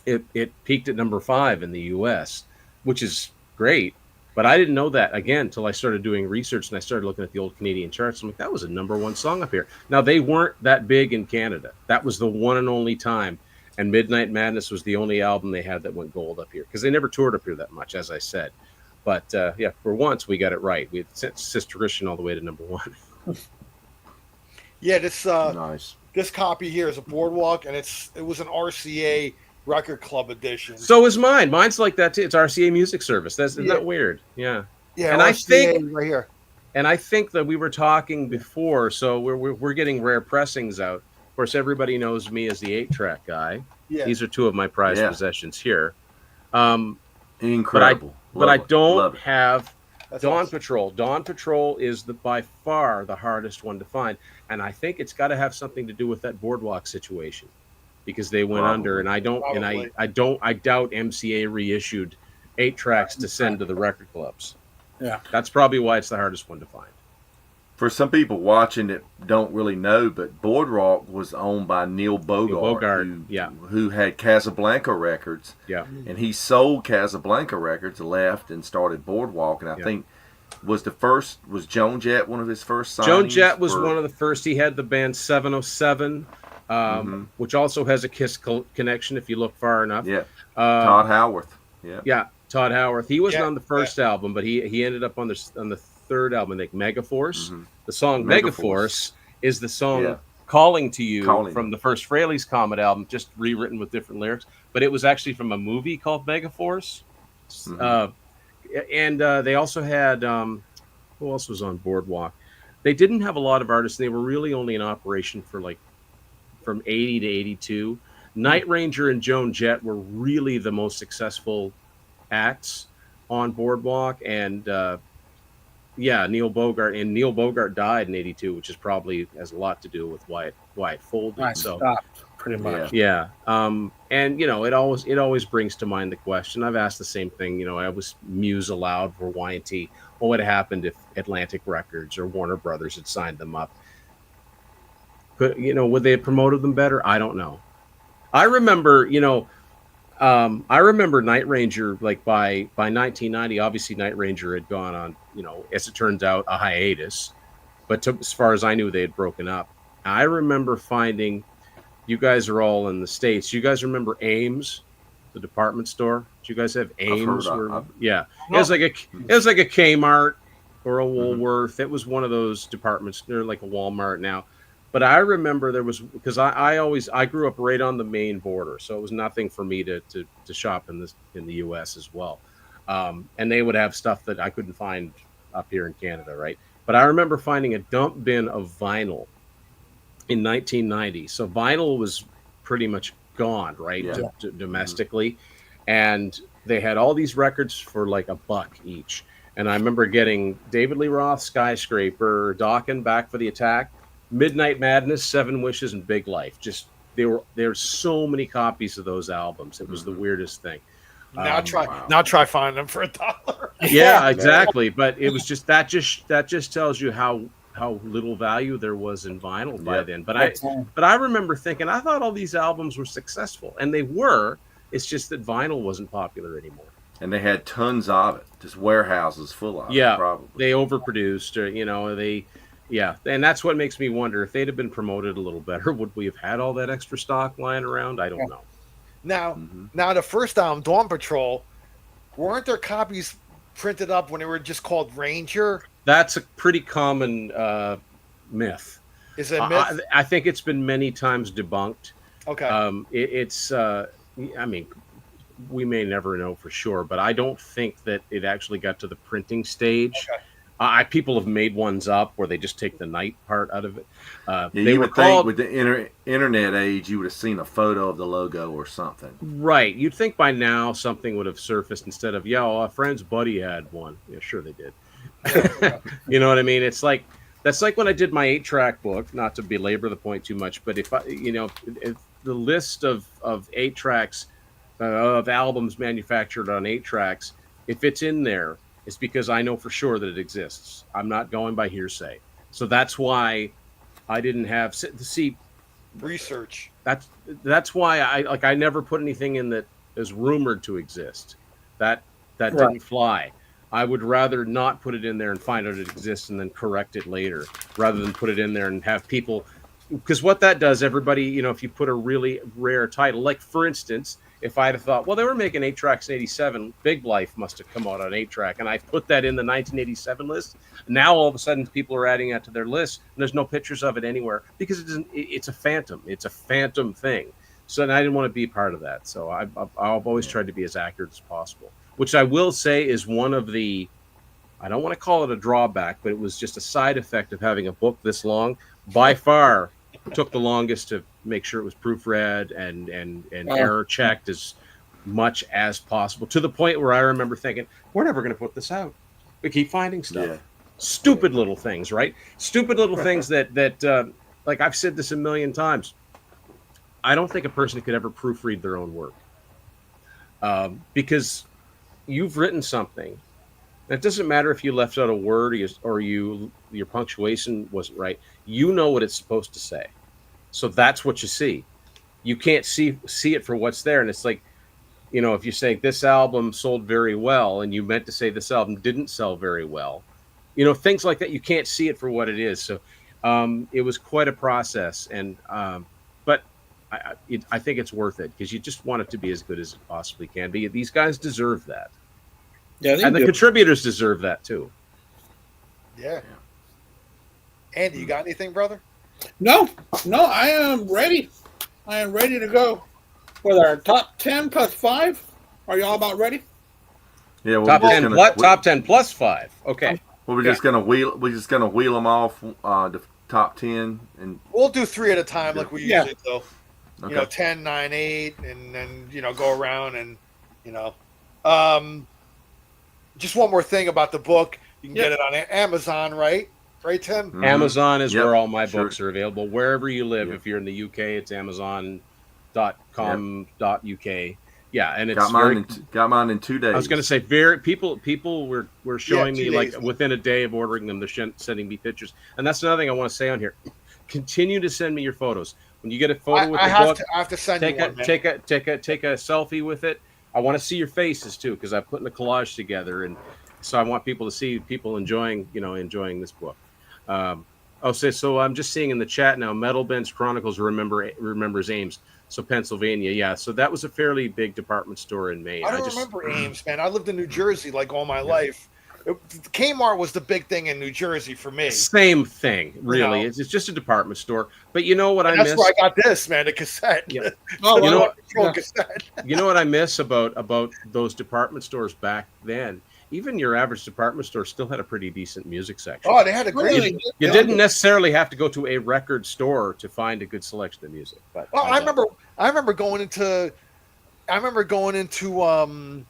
It peaked at #5 in the US, which is great. But I didn't know that, again, until I started doing research and I started looking at the old Canadian charts. I'm like, that was a #1 song up here. Now, they weren't that big in Canada. That was the one and only time. And Midnight Madness was the only album they had that went gold up here. Because they never toured up here that much, as I said. But, yeah, for once, we got it right. We had sent Sister Christian all the way to #1. Yeah, this nice. This copy here is a Boardwalk, and it was an RCA Record Club edition. So is mine. Mine's like that, too. It's RCA Music Service. Isn't that weird? Yeah. Yeah, and RCA I think right here. And I think that we were talking before, so we're getting rare pressings out. Of course, everybody knows me as the 8-track guy. Yeah. These are two of my prized possessions here. Incredible. But I don't have Dawn awesome. Patrol. Dawn Patrol is by far the hardest one to find, and I think it's got to have something to do with that Boardwalk situation, because they went under, and I doubt MCA reissued 8-tracks to send to the record clubs. Yeah, that's probably why it's the hardest one to find. For some people watching that don't really know, but Boardwalk was owned by Neil Bogart, who had Casablanca Records. Yeah. And he sold Casablanca Records, left, and started Boardwalk. And I think was Joan Jett one of his first signings? Joan Jett was one of the first. He had the band 707, which also has a Kiss connection if you look far enough. Yeah. Todd Howarth. Yeah. Yeah. Todd Howarth. He wasn't on the first album, but he ended up on the third album, like Megaforce. The song Megaforce is the song Calling to You from the first Fraley's Comet album, just rewritten with different lyrics. But it was actually from a movie called Megaforce. And they also had who else was on Boardwalk? They didn't have a lot of artists. They were really only in operation for like from 80 to 82. Night Ranger and Joan Jett were really the most successful acts on Boardwalk, and Neil Bogart died in 82, which is probably has a lot to do with why it folded. Right, so stopped pretty much. Yeah. And it always brings to mind the question. I've asked the same thing. I was muse aloud for Y&T. What would have happened if Atlantic Records or Warner Brothers had signed them up? Would they have promoted them better? I don't know. I remember, Night Ranger, like by 1990, obviously Night Ranger had gone on, as it turns out, a hiatus. But as far as I knew, they had broken up. I remember finding, you guys are all in the States. You guys remember Ames, the department store? Do you guys have Ames? Yeah. It was like a Kmart or a Woolworth. It was one of those departments. They're like a Walmart now. But I remember there was, because I grew up right on the Maine border, so it was nothing for me to shop in the U.S. as well, and they would have stuff that I couldn't find up here in Canada, right? But I remember finding a dump bin of vinyl in 1990. So vinyl was pretty much gone, right, domestically, and they had all these records for like $1 each. And I remember getting David Lee Roth, Skyscraper, Dokken, Back for the Attack, Midnight Madness, 7 Wishes, and Big Life. Just there's so many copies of those albums. It was the weirdest thing. Now try finding them for $1. Yeah, exactly. But it was just that just tells you how little value there was in vinyl by then. But I remember thinking, I thought all these albums were successful, and they were. It's just that vinyl wasn't popular anymore. And they had tons of it, just warehouses full of it. Yeah, probably. They overproduced, or Yeah, and that's what makes me wonder, if they'd have been promoted a little better, would we have had all that extra stock lying around? I don't know. Now the first album, Dawn Patrol, weren't there copies printed up when they were just called Ranger? That's a pretty common myth. Is it a myth? I think it's been many times debunked. Okay. I mean, we may never know for sure, but I don't think that it actually got to the printing stage. Okay. People have made ones up where they just take the night part out of it. Yeah, They you were would think called with the internet age, you would have seen a photo of the logo or something. right. You'd think by now something would have surfaced instead of, yeah, well, a friend's buddy had one. Yeah, sure they did. You know what I mean? It's like that's like when I did my 8-track book. Not to belabor the point too much, but if the list of 8 tracks of albums manufactured on 8 tracks, if it's in there, it's because I know for sure that it exists. I'm not going by hearsay. So that's why I didn't have see. Research. That's why I never put anything in that is rumored to exist. That Right. didn't fly. I would rather not put it in there and find out it exists and then correct it later, rather than put it in there and have people. Because what that does, everybody, if you put a really rare title, like for instance, if I'd have thought, well, they were making 8 tracks in '87, Big Life must have come out on 8-track, and I put that in the 1987 list. Now all of a sudden, people are adding that to their list, and there's no pictures of it anywhere because it doesn't. It's a phantom. It's a phantom thing. So I didn't want to be part of that. So I've always tried to be as accurate as possible, which I will say is one of the. I don't want to call it a drawback, but it was just a side effect of having a book this long. By far, took the longest to make sure it was proofread and error checked as much as possible, to the point where I remember thinking, we're never going to put this out. We keep finding stuff. Yeah. Stupid little things, right? Stupid little things that like I've said this a million times. I don't think a person could ever proofread their own work, because you've written something. It doesn't matter if you left out a word or your punctuation wasn't right. You know what it's supposed to say, so that's what you see. You can't see it for what's there, and it's like, if you say this album sold very well, and you meant to say this album didn't sell very well, things like that. You can't see it for what it is. So it was quite a process, and but I think it's worth it because you just want it to be as good as it possibly can be. These guys deserve that. Yeah, they And the do. contributors deserve that too. Yeah. Andy, you got anything, brother? No, I am ready. I am ready to go with our top 10 plus 5. Are y'all about ready? Yeah, we're Top just 10, gonna, top 10 plus 5. Okay. we're just gonna wheel. We're just gonna wheel them off the top 10, and We'll do 3 at a time like we Yeah. usually do. okay. 10, 9, 8, and then, go around and, just one more thing about the book. You can Yep. get it on Amazon, right? Right, Tim? Mhm. Amazon is Yep, where all my sure. books are available. Wherever you live, Yep. if you're in the UK, it's amazon.com.uk. Yeah, and it's Got mine in 2 days. I was going to say, people were showing me 2 like days. within a day of ordering them, they're sending me pictures, and that's another thing I want to say on here. Continue to send me your photos. When you get a photo with I the have book, to, I have to send take you a one, man. take a selfie with it. I want to see your faces too, because I'm putting a collage together, and so I want people to see people enjoying this book. So I'm just seeing in the chat now, Metal Ben's Chronicles remembers Ames. So Pennsylvania, yeah. So that was a fairly big department store in Maine. I don't remember Ames, man. I lived in New Jersey like all my life. Kmart was the big thing in New Jersey for me. Same thing, really. You know. It's just a department store. But you know what And I that's miss? where I got this, man, the cassette. Yeah. Oh, You know well, what? Control yeah. cassette. You know what I miss about those department stores back then? Even your average department store still had a pretty decent music section. Oh, they had a great. Really? You Yeah. didn't necessarily have to go to a record store to find a good selection of music. But Well, I digress. remember going into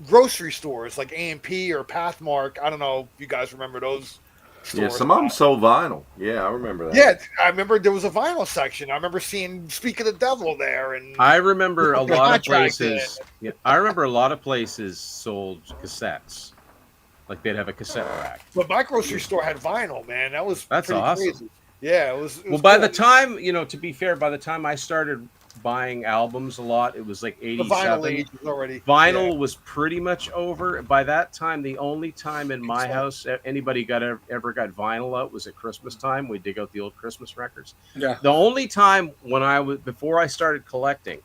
grocery stores like A&P or Pathmark. I don't know if you guys remember those stores. Yeah, some of them sold vinyl. Yeah, I remember that. Yeah, I remember there was a vinyl section. I remember seeing Speak of the Devil there, and I remember a lot of Contract places. Yeah, I remember a lot of places sold cassettes. Like they'd have a cassette rack. but my grocery store had vinyl. Man, that's That's pretty awesome. crazy. Yeah, it was. Well, by cool. the time, to be fair, by the time I started buying albums a lot, it was like the 87. vinyl age was already Vinyl was pretty much over. By that time, the only time in my So- house anybody ever got vinyl out was at Christmas time. We dig out the old Christmas records. Yeah. The only time before I started collecting,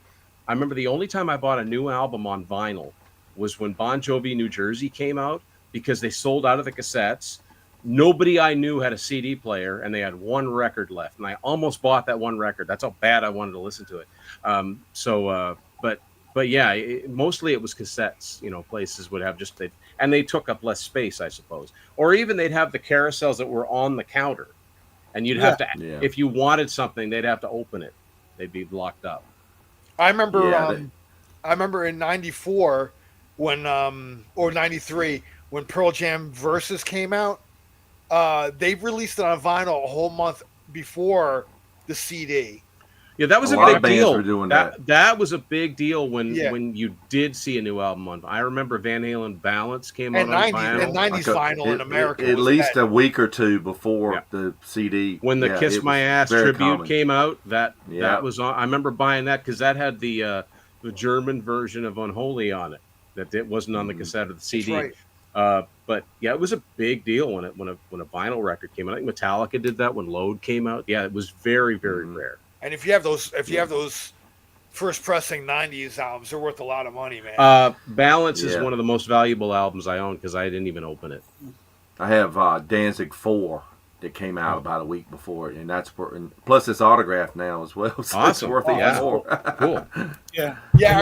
I remember the only time I bought a new album on vinyl was when Bon Jovi New Jersey came out, because they sold out of the cassettes. nobody I knew had a CD player, and they had one record left, and I almost bought that one record. That's how bad I wanted to listen to it. But yeah, mostly it was cassettes. Places would have and they took up less space, I suppose. Or even they'd have the carousels that were on the counter, and you'd have to, Yeah. if you wanted something, they'd have to open it. They'd be locked up. I remember. Yeah, I remember in '94 when, or '93 when Pearl Jam Versus came out. They released it on vinyl a whole month before the CD. Yeah, that was A a lot big of bands deal. were doing That was a big deal when Yeah. when you did see a new album on. I remember Van Halen Balance came And out on 90s vinyl. and 90s vinyl in America At was least dead. a week or two before Yeah. the CD. When the Yeah, Kiss it My was Ass very tribute common. came out, that Yeah. was on. I remember buying that because that had the German version of Unholy on it. That it wasn't on the cassette or the CD. right. But yeah, it was a big deal when a vinyl record came out. I think Metallica did that when Load came out. Yeah, it was very, very rare. And if you have those first pressing '90s albums, they're worth a lot of money, man. Balance is Yeah. one of the most valuable albums I own because I didn't even open it. I have Danzig 4 that came out about a week before, and plus it's autographed now as well. So Awesome. It's worth Yeah. even more. Cool. Yeah. Yeah,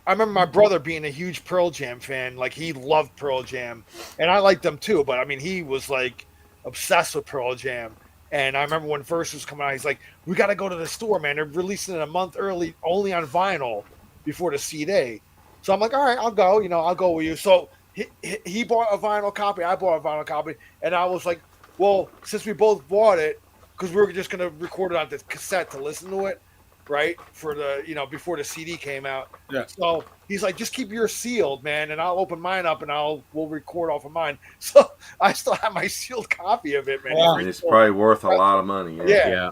I remember my brother being a huge Pearl Jam fan. Like, he loved Pearl Jam, and I liked them too. But I mean, he was like obsessed with Pearl Jam. And I remember when Verse was coming out, he's like, "We got to go to the store, man. They're releasing it a month early, only on vinyl, before the CD." So I'm like, "All right, I'll go. I'll go with you." So he bought a vinyl copy. I bought a vinyl copy, and I was like, "Well, since we both bought it, because we were just gonna record it on the cassette to listen to it, right? For the before the CD came out." Yeah. So he's like, "Just keep yours sealed, man, and I'll open mine up and we'll record off of mine." So I still have my sealed copy of it, man. Wow. And it's probably worth a lot of money. Yeah. Yeah.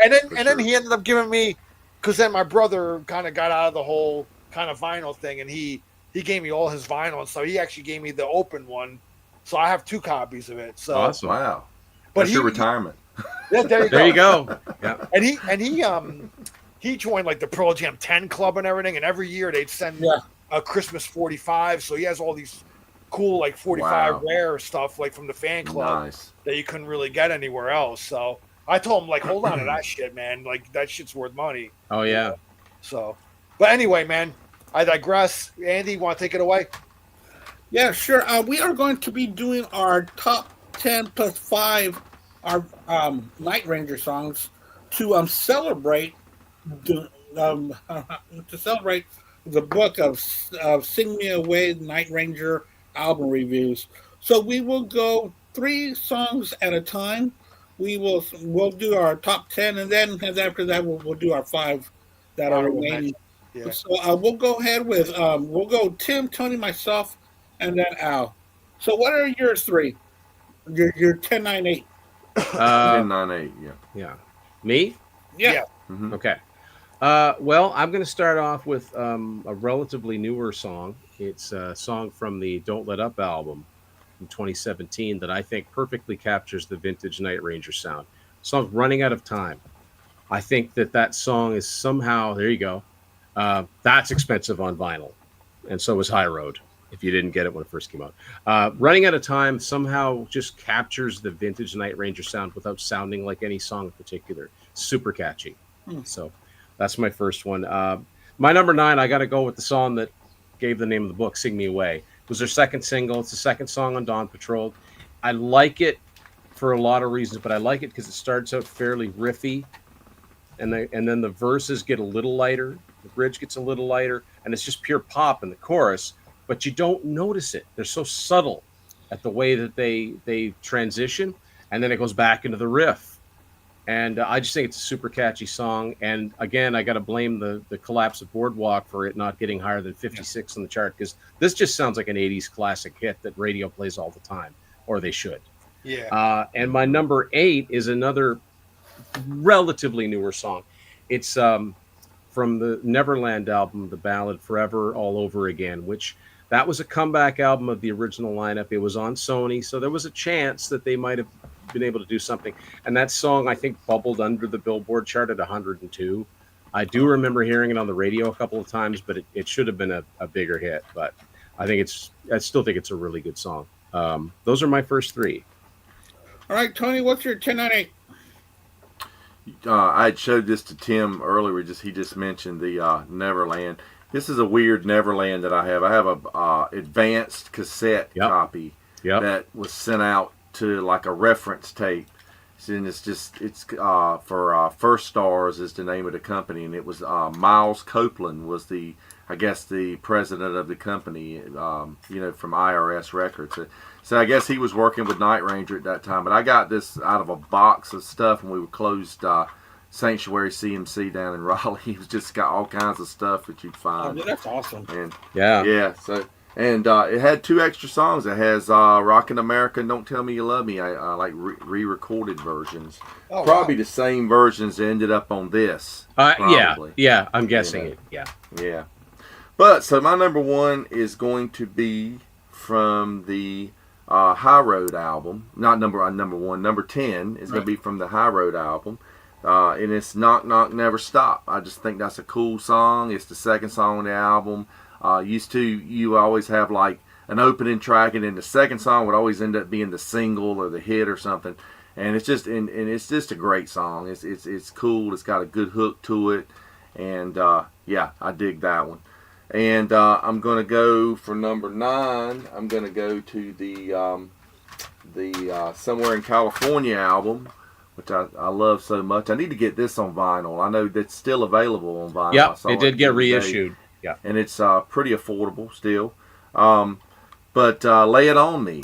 And then For and then sure. he ended up giving me, because then my brother kind of got out of the whole kind of vinyl thing, and he gave me all his vinyl, and so he actually gave me the open one, so I have 2 copies of it. So Awesome. Wow. But That's your retirement. yeah, there you go. There you go. Yeah. And he joined like the Pearl Jam 10 club and everything, and every year they'd send Yeah. a Christmas 45. So he has all these cool like 45 Wow. rare stuff like from the fan club Nice. that you couldn't really get anywhere else. So I told him, like, hold on to that shit, man. Like, that shit's worth money. Oh yeah. So, but anyway, man, I digress. Andy, want to take it away? Yeah, sure. We are going to be doing our top 10 plus 5 our Night Ranger songs to celebrate the book of Sing Me Away Night Ranger album reviews. So we will go 3 songs at a time. We'll do our top 10, and then after that we'll do our 5 that are Honorable remaining. Yeah. So we'll go ahead with we'll go Tim, Tony, myself, and then Al. So what are yours 3? Your 10, 9, 8. 1098, yeah. Yeah. Me? Yeah. Mhm. Okay. Well, I'm going to start off with a relatively newer song. It's a song from the Don't Let Up album from 2017 that I think perfectly captures the vintage Night Ranger sound. The song's Running Out of Time. I think that song is somehow, there you go, that's expensive on vinyl. And so was High Road, if you didn't get it when it first came out. Running Out of Time somehow just captures the vintage Night Ranger sound without sounding like any song in particular. Super catchy. So that's my first one. My number 9, I got to go with the song that gave the name of the book, Sing Me Away. It was their second single. It's the second song on Dawn Patrol. I like it for a lot of reasons, but I like it because it starts out fairly riffy, and then the verses get a little lighter, the bridge gets a little lighter, and it's just pure pop in the chorus, but you don't notice it. They're so subtle at the way that they transition, and then it goes back into the riff. And I just think it's a super catchy song. And again, I got to blame the collapse of Boardwalk for it not getting higher than 56 on the chart, because this just sounds like an 80s classic hit that radio plays all the time, or they should. Yeah. And my number 8 is another relatively newer song. It's from the Neverland album, the ballad Forever All Over Again, which that was a comeback album of the original lineup. It was on Sony, so there was a chance that they might have been able to do something. And that song, I think, bubbled under the Billboard chart at 102. I do remember hearing it on the radio a couple of times, but it should have been a bigger hit. But I still think it's a really good song. Those are my first 3. All right, Tony, what's your 1098? I had showed this to Tim earlier. He just mentioned the Neverland. This is a weird Neverland that I have. I have a advanced cassette Yep. copy Yep. that was sent out to like a reference tape. And it's for First Stars is the name of the company, and it was Miles Copeland was I guess the president of the company, from IRS Records. So I guess he was working with Night Ranger at that time. But I got this out of a box of stuff, and we were closed Sanctuary CMC down in Raleigh. It was just got all kinds of stuff that you'd Oh, find. dude, that's awesome. And Yeah. so. And it had 2 extra songs. It has "Rockin' America" and "Don't Tell Me You Love Me." I like re-recorded versions. Oh, Probably wow. the same versions that ended up on this. Yeah. Probably. Yeah. I'm guessing Yeah. it. Yeah. Yeah. But so my number 1 is going to be from the High Road album. Not number 1. Number 10 is going to be from the High Road album. And it's "Knock Knock Never Stop." I just think that's a cool song. It's the second song on the album. You always have like an opening track, and then the second song would always end up being the single or the hit or something. And it's just and it's just a great song. It's cool. It's got a good hook to it, and I dig that one. And I'm gonna go for number 9. I'm gonna go to the Somewhere in California album, which I love so much. I need to get this on vinyl. I know that's still available on vinyl. I Yep. saw It did the get other day, reissued. Yeah. and it's pretty affordable still. But "Lay It On Me,"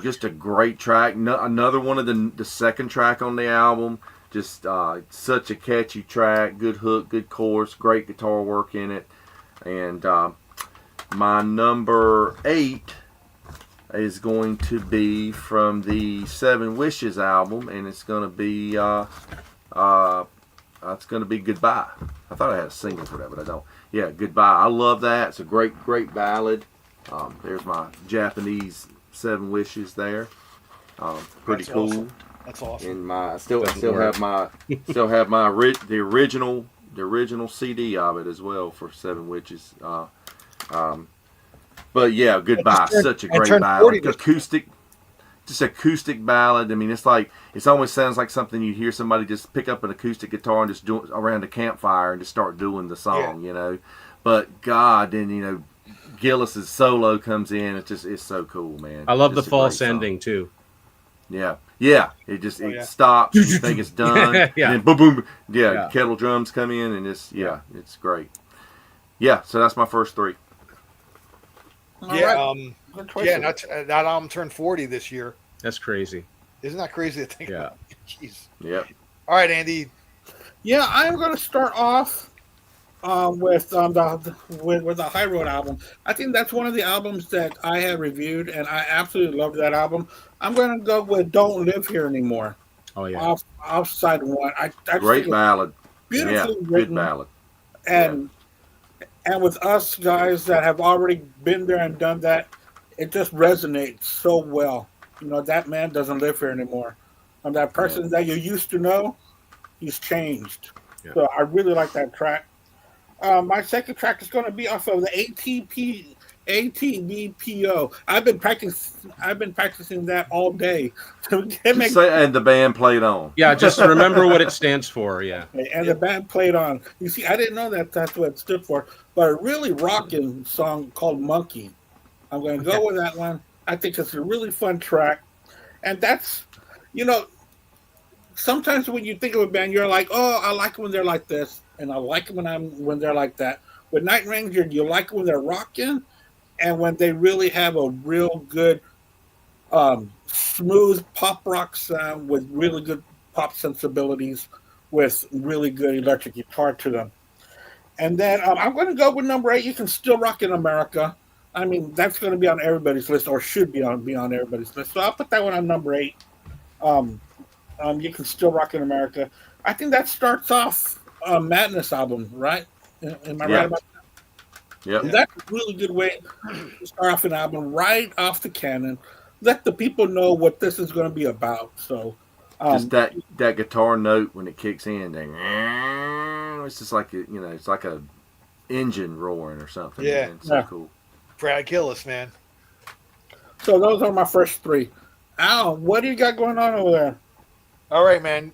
just a great track. Another one of the second track on the album. Just such a catchy track. Good hook, good chorus, great guitar work in it. And my number 8 is going to be from the Seven Wishes album, and it's going to be "Goodbye." I thought I had a single for that, but I don't. Yeah, "Goodbye." I love that. It's a great ballad. There's my Japanese Seven Wishes there. Pretty That's cool. awesome. That's awesome. And I still Doesn't work. have my the original CD of it as well for Seven Witches. But yeah, "Goodbye." Such a great turned 40 ballad. this Acoustic ballad. I mean, it almost sounds like something you hear somebody just pick up an acoustic guitar and just do it around a campfire and just start doing the song, But God, then Gillis's solo comes in. It's so cool, man. I love the Just a great false song. ending too. Yeah. It just Oh, yeah. stops. You think it's done. Yeah. And then boom, boom. Yeah. Kettle drums come in, and it's great. Yeah. So that's my first 3. All Yeah, right. Good choice. and that album turned 40 this year. That's crazy. Isn't that crazy to think Yeah. about? Jeez. Yep. All right, Andy. Yeah, I'm going to start off with the High Road album. I think that's one of the albums that I have reviewed, and I absolutely love that album. I'm going to go with "Don't Live Here Anymore." Oh yeah. Off side 1. I Great think ballad. it's beautifully Good written, ballad. and with us guys that have already been there and done that, it just resonates so well. That man doesn't live here anymore, and that person that you used to know, he's changed. Yeah. So I really like that track. My second track is going to be off of the ATBPO. I've been practicing that all day. And the band played on. Yeah. Just remember what it stands for. Yeah. And the band played on. You see, I didn't know that's what it stood for, but a really rocking song called "Monkey." I'm going to go with that one. I think it's a really fun track, and that's, sometimes when you think of a band, you're like, oh, I like it when they're like this, and I like it when they're like that. With Night Ranger, you like it when they're rocking, and when they really have a real good, smooth pop rock sound with really good pop sensibilities, with really good electric guitar to them. And then I'm going to go with number 8. You Can Still Rock in America. I mean, that's going to be on everybody's list, or should be on everybody's list. So I'll put that one on number 8. You Can Still Rock in America. I think that starts off Madness album, right? Am I right about that? Yep. That's a really good way to start off an album right off the cannon. Let the people know what this is going to be about. So, Just that guitar note when it kicks in, it's just like it's like a engine roaring or something. Yeah. Man. It's so cool. Brad Gillis, man. so those are my first 3. Al, what do you got going on over there? All right, man.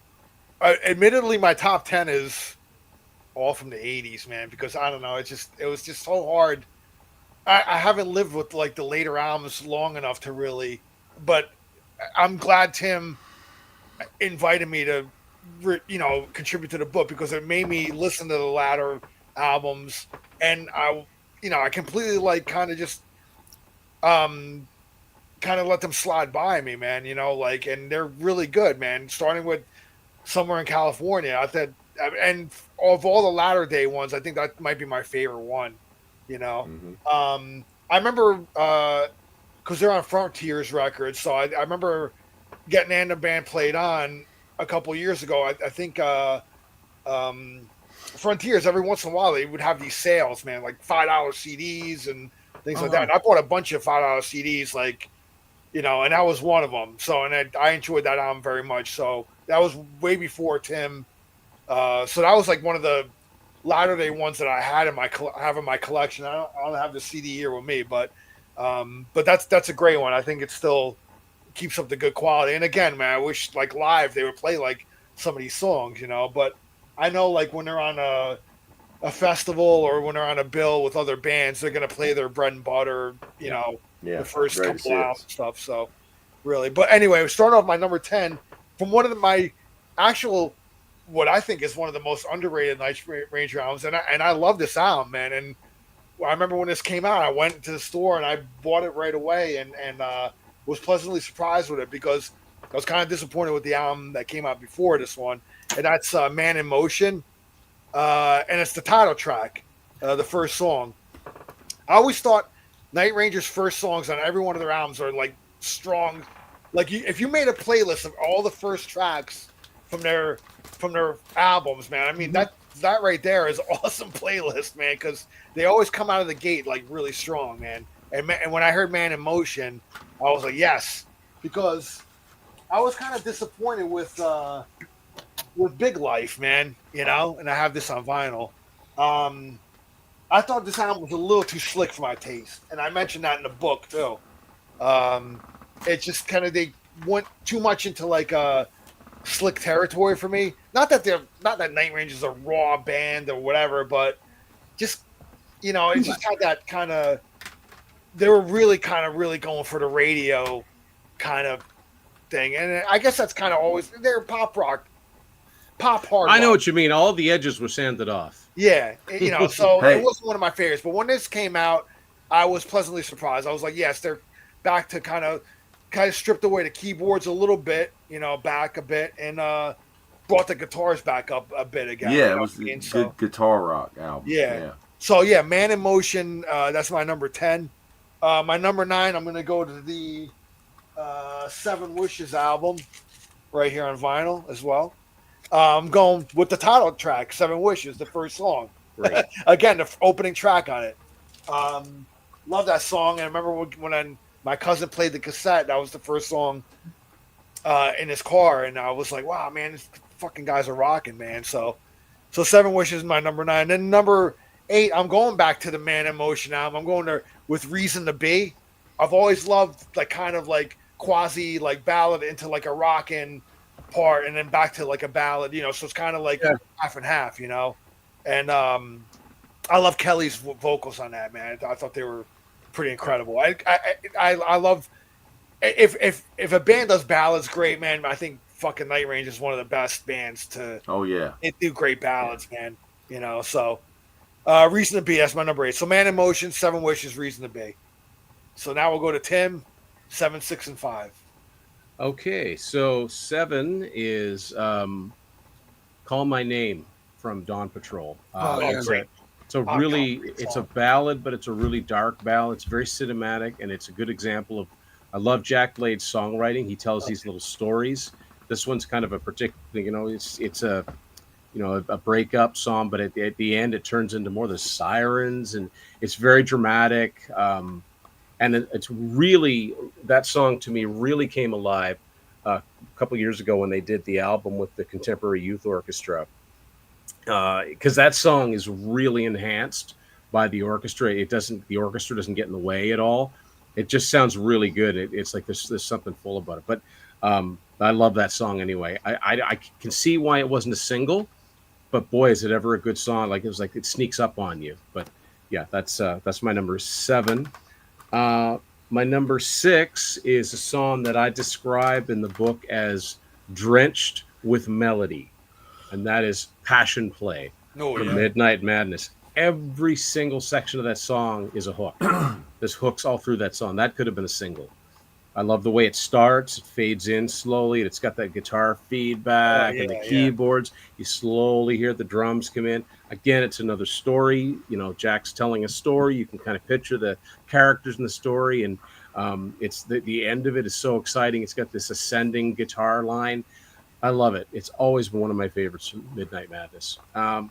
Admittedly, my top 10 is all from the 80s, man, because I don't know. It was just so hard. I haven't lived with like the later albums long enough to really, but I'm glad Tim invited me to, contribute to the book because it made me listen to the latter albums, and I completely like kind of just um kind of let them slide by me, man. Like, and they're really good, man. Starting with Somewhere in California, I thought, and of all the latter day ones, I think that might be my favorite one. You know, Hmm. I remember because they're on Frontiers Records, so I remember getting and the band played on a couple years ago. I think um, Frontiers every once in a while they would have these sales, man, like $5 CDs and things like that. Uh-huh. And I bought a bunch of $5 CDs, like and that was one of them. So, and I enjoyed that album very much. So that was way before Tim. So that was like one of the latter day ones that I had have in my collection. I don't have the CD here with me, but that's a great one. I think it still keeps up the good quality. And again, man, I wish like live they would play like some of these songs, But I know like when they're on a festival or when they're on a bill with other bands, they're gonna play their bread and butter, Yeah, the first greatest couple albums hits. and stuff. So really, but anyway, starting off my number 10 from one of my actual what I think is one of the most underrated Night Ranger albums, and I love this album, man. And I remember when this came out, I went to the store and I bought it right away, and was pleasantly surprised with it because I was kind of disappointed with the album that came out before this one, and that's Man in Motion, and it's the title track, the first song. I always thought Night Ranger's first songs on every one of their albums are like strong. Like if you made a playlist of all the first tracks from their albums, man. I mean Mhm. that right there is awesome playlist, man, because they always come out of the gate like really strong, man. And when I heard Man in Motion, I was like, yes, because I was kind of disappointed with Big Life, man. And I have this on vinyl. Um, I thought this album was a little too slick for my taste, and I mentioned that in the book too. Um, it just kind of they went too much into like slick territory for me. Not that Night Range is a raw band or whatever, but just it just had that kind of they were really kind of really going for the radio kind of thing, and I guess that's kind of always they're pop rock, pop hard I know rock. what you mean. All the edges were sanded off. Yeah, so it Hey, wasn't one of my favorites. But when this came out, I was pleasantly surprised. I was like, yes, they're back to kind of stripped away the keyboards a little bit, back a bit, and brought the guitars back up a bit again. yeah, it was a And so good guitar rock album. yeah, Yeah. so yeah, Man in Motion. That's my number 10. My number 9. I'm gonna go to the Seven Wishes album right here on vinyl as well. I'm going with the title track, Seven Wishes, the first song. Great. Again, the opening track on it. Love that song. And I remember my cousin played the cassette. That was the first song in his car, and I was like, "Wow, man, these fucking guys are rocking, man." So Seven Wishes is my number 9. Then number 8, I'm going back to the Man in Motion album. I'm going there with Reason to Be. I've always loved like kind of like quasi like ballad into like a rockin' part, and then back to like a ballad. So it's kind of like Yeah. half and half, And I love Kelly's vocals on that, man. I thought they were pretty incredible. I love if a band does ballads, great, man. I think fucking Night Range is one of the best bands to Oh yeah. they do great Yeah. ballads, man. So Reason to Be, that's my number 8. So Man in Motion, Seven Wishes, Reason to Be. So now we'll go to Tim, 7, 6, and 5. Okay, so 7 is "Call My Name" from Dawn Patrol. Oh, Oh, yeah. great. It's a Oh, really great it's a song. ballad, but it's a really dark ballad. It's very cinematic, and it's a good example of. I love Jack Blade's songwriting. He tells these little stories. This one's kind of a particular, it's a a breakup song, but at the end it turns into more the sirens, and it's very dramatic. And it's really that song to me really came alive a couple years ago when they did the album with the Contemporary Youth Orchestra, because that song is really enhanced by the orchestra. The orchestra doesn't get in the way at all, It just sounds really good. It's like there's something full about it. But I love that song anyway. I can see why it wasn't a single, but boy, is it ever a good song. Like it was like it sneaks up on you. But yeah, that's my number 7. My number 6 is a song that I describe in the book as drenched with melody, and that is Passion Play No, from yeah. Midnight Madness. Every single section of that song is a hook. There's hooks all through that song. That could have been a single. I love the way it starts. It fades in slowly. And it's got that guitar feedback and the keyboards. You slowly hear the drums come in. Again, it's another story. You know, Jack's telling a story. You can kind of picture the characters in the story. And it's the end of it is so exciting. It's got this ascending guitar line. I love it. It's always been one of my favorites from Midnight Madness. And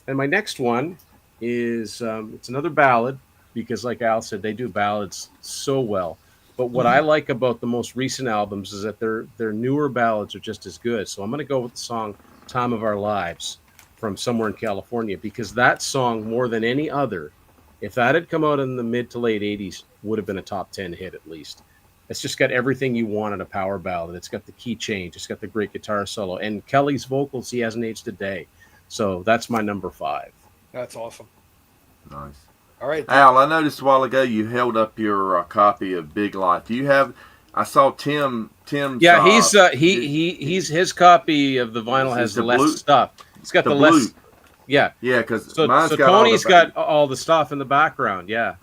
my next one is it's another ballad because, like Al said, they do ballads so well. But what I like about the most recent albums is that their newer ballads are just as good. So I'm going to go with the song "Time of Our Lives" from Somewhere in California, because that song, more than any other, if that had come out in the mid to late 80s, would have been a top 10 hit at least. It's just got everything you want in a power ballad. It's got the key change. It's got the great guitar solo. And Kelly's vocals, he hasn't aged a day. So that's my number 5. That's awesome. Nice. All right. Al, I noticed a while ago you held up your copy of Big Life. Do you have? I saw Tim's. Yeah, he's his copy of the vinyl has the less blue, stuff. It's got the blue. less. Yeah, yeah, because so mine's got Tony's got all the stuff in the background. Yeah,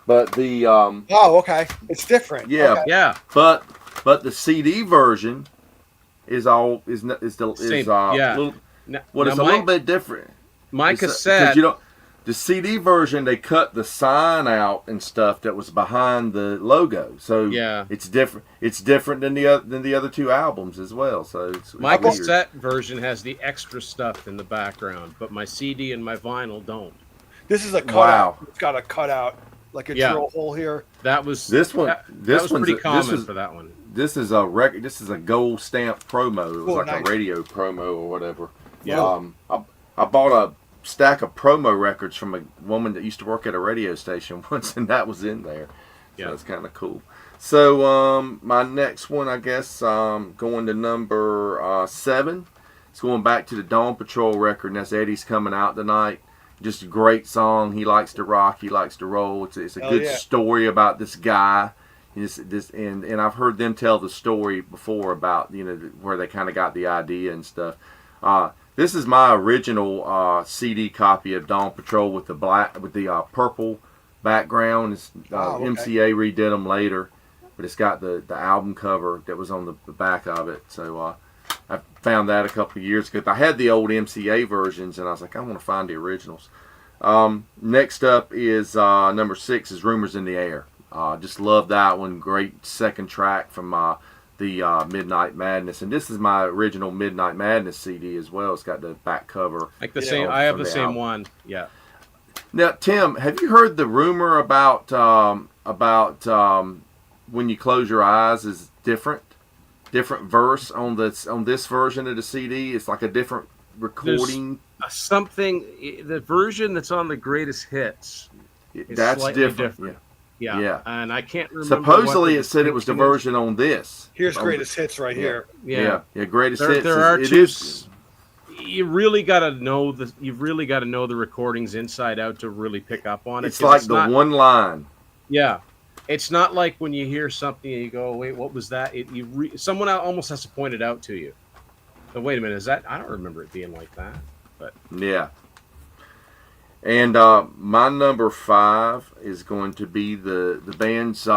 but the Oh, okay. It's different. yeah, Okay. yeah. but the CD version is all is the Same, is yeah. little, Now, well, it's now a little bit different. My It's, cassette. 'cause you don't. The CD version, they cut the sign out and stuff that was behind the logo, so Yeah. it's different. It's different than the other two albums as well. So it's My weird. cassette version has the extra stuff in the background, but my CD and my vinyl don't. This is a cutout. Wow. It's got a cutout, like a Yeah. drill hole here. That was This one. That, This that was one's pretty common this was, for that one. This is a record. This is a gold stamp promo. It was Oh, like nice. a radio promo or whatever. Yeah. I bought a stack of promo records from a woman that used to work at a radio station once, and that was in there. So Yeah. it's kind of cool. So my next one, I guess, going to number 7. It's going back to the Dawn Patrol record, and that's Eddie's Coming Out Tonight. Just a great song. He likes to rock. He likes to roll. It's a Oh, good yeah. story about this guy. And I've heard them tell the story before about where they kind of got the idea and stuff. This is my original CD copy of Dawn Patrol with the purple background. It's, okay. MCA redid them later, but it's got the album cover that was on the back of it. So I found that a couple of years ago. I had the old MCA versions, and I was like, I want to find the originals. Next up is number 6 is Rumors in the Air. Just love that one. Great second track from the Midnight Madness, and this is my original Midnight Madness CD as well. It's got the back cover. Like the same. I have the same one. Yeah. Now, Tim, have you heard the rumor about When You Close Your Eyes is different verse on this version of the CD? It's like a different recording. Something. The version that's on the greatest hits. That's slightly different. different. Yeah. Yeah. Yeah. And I can't remember. Supposedly, it said it was the version on this. Here's greatest hits right here. Yeah. Greatest There, hits. there are It two. is- You really got to know the. You've really got to know the recordings inside out to really pick up on it. It's 'cause like the not, one line. Yeah, it's not like when you hear something and you go, "Wait, what was that?" Someone almost has to point it out to you. But wait a minute, is that? I don't remember it being like that. But Yeah. And my number 5 is going to be the band's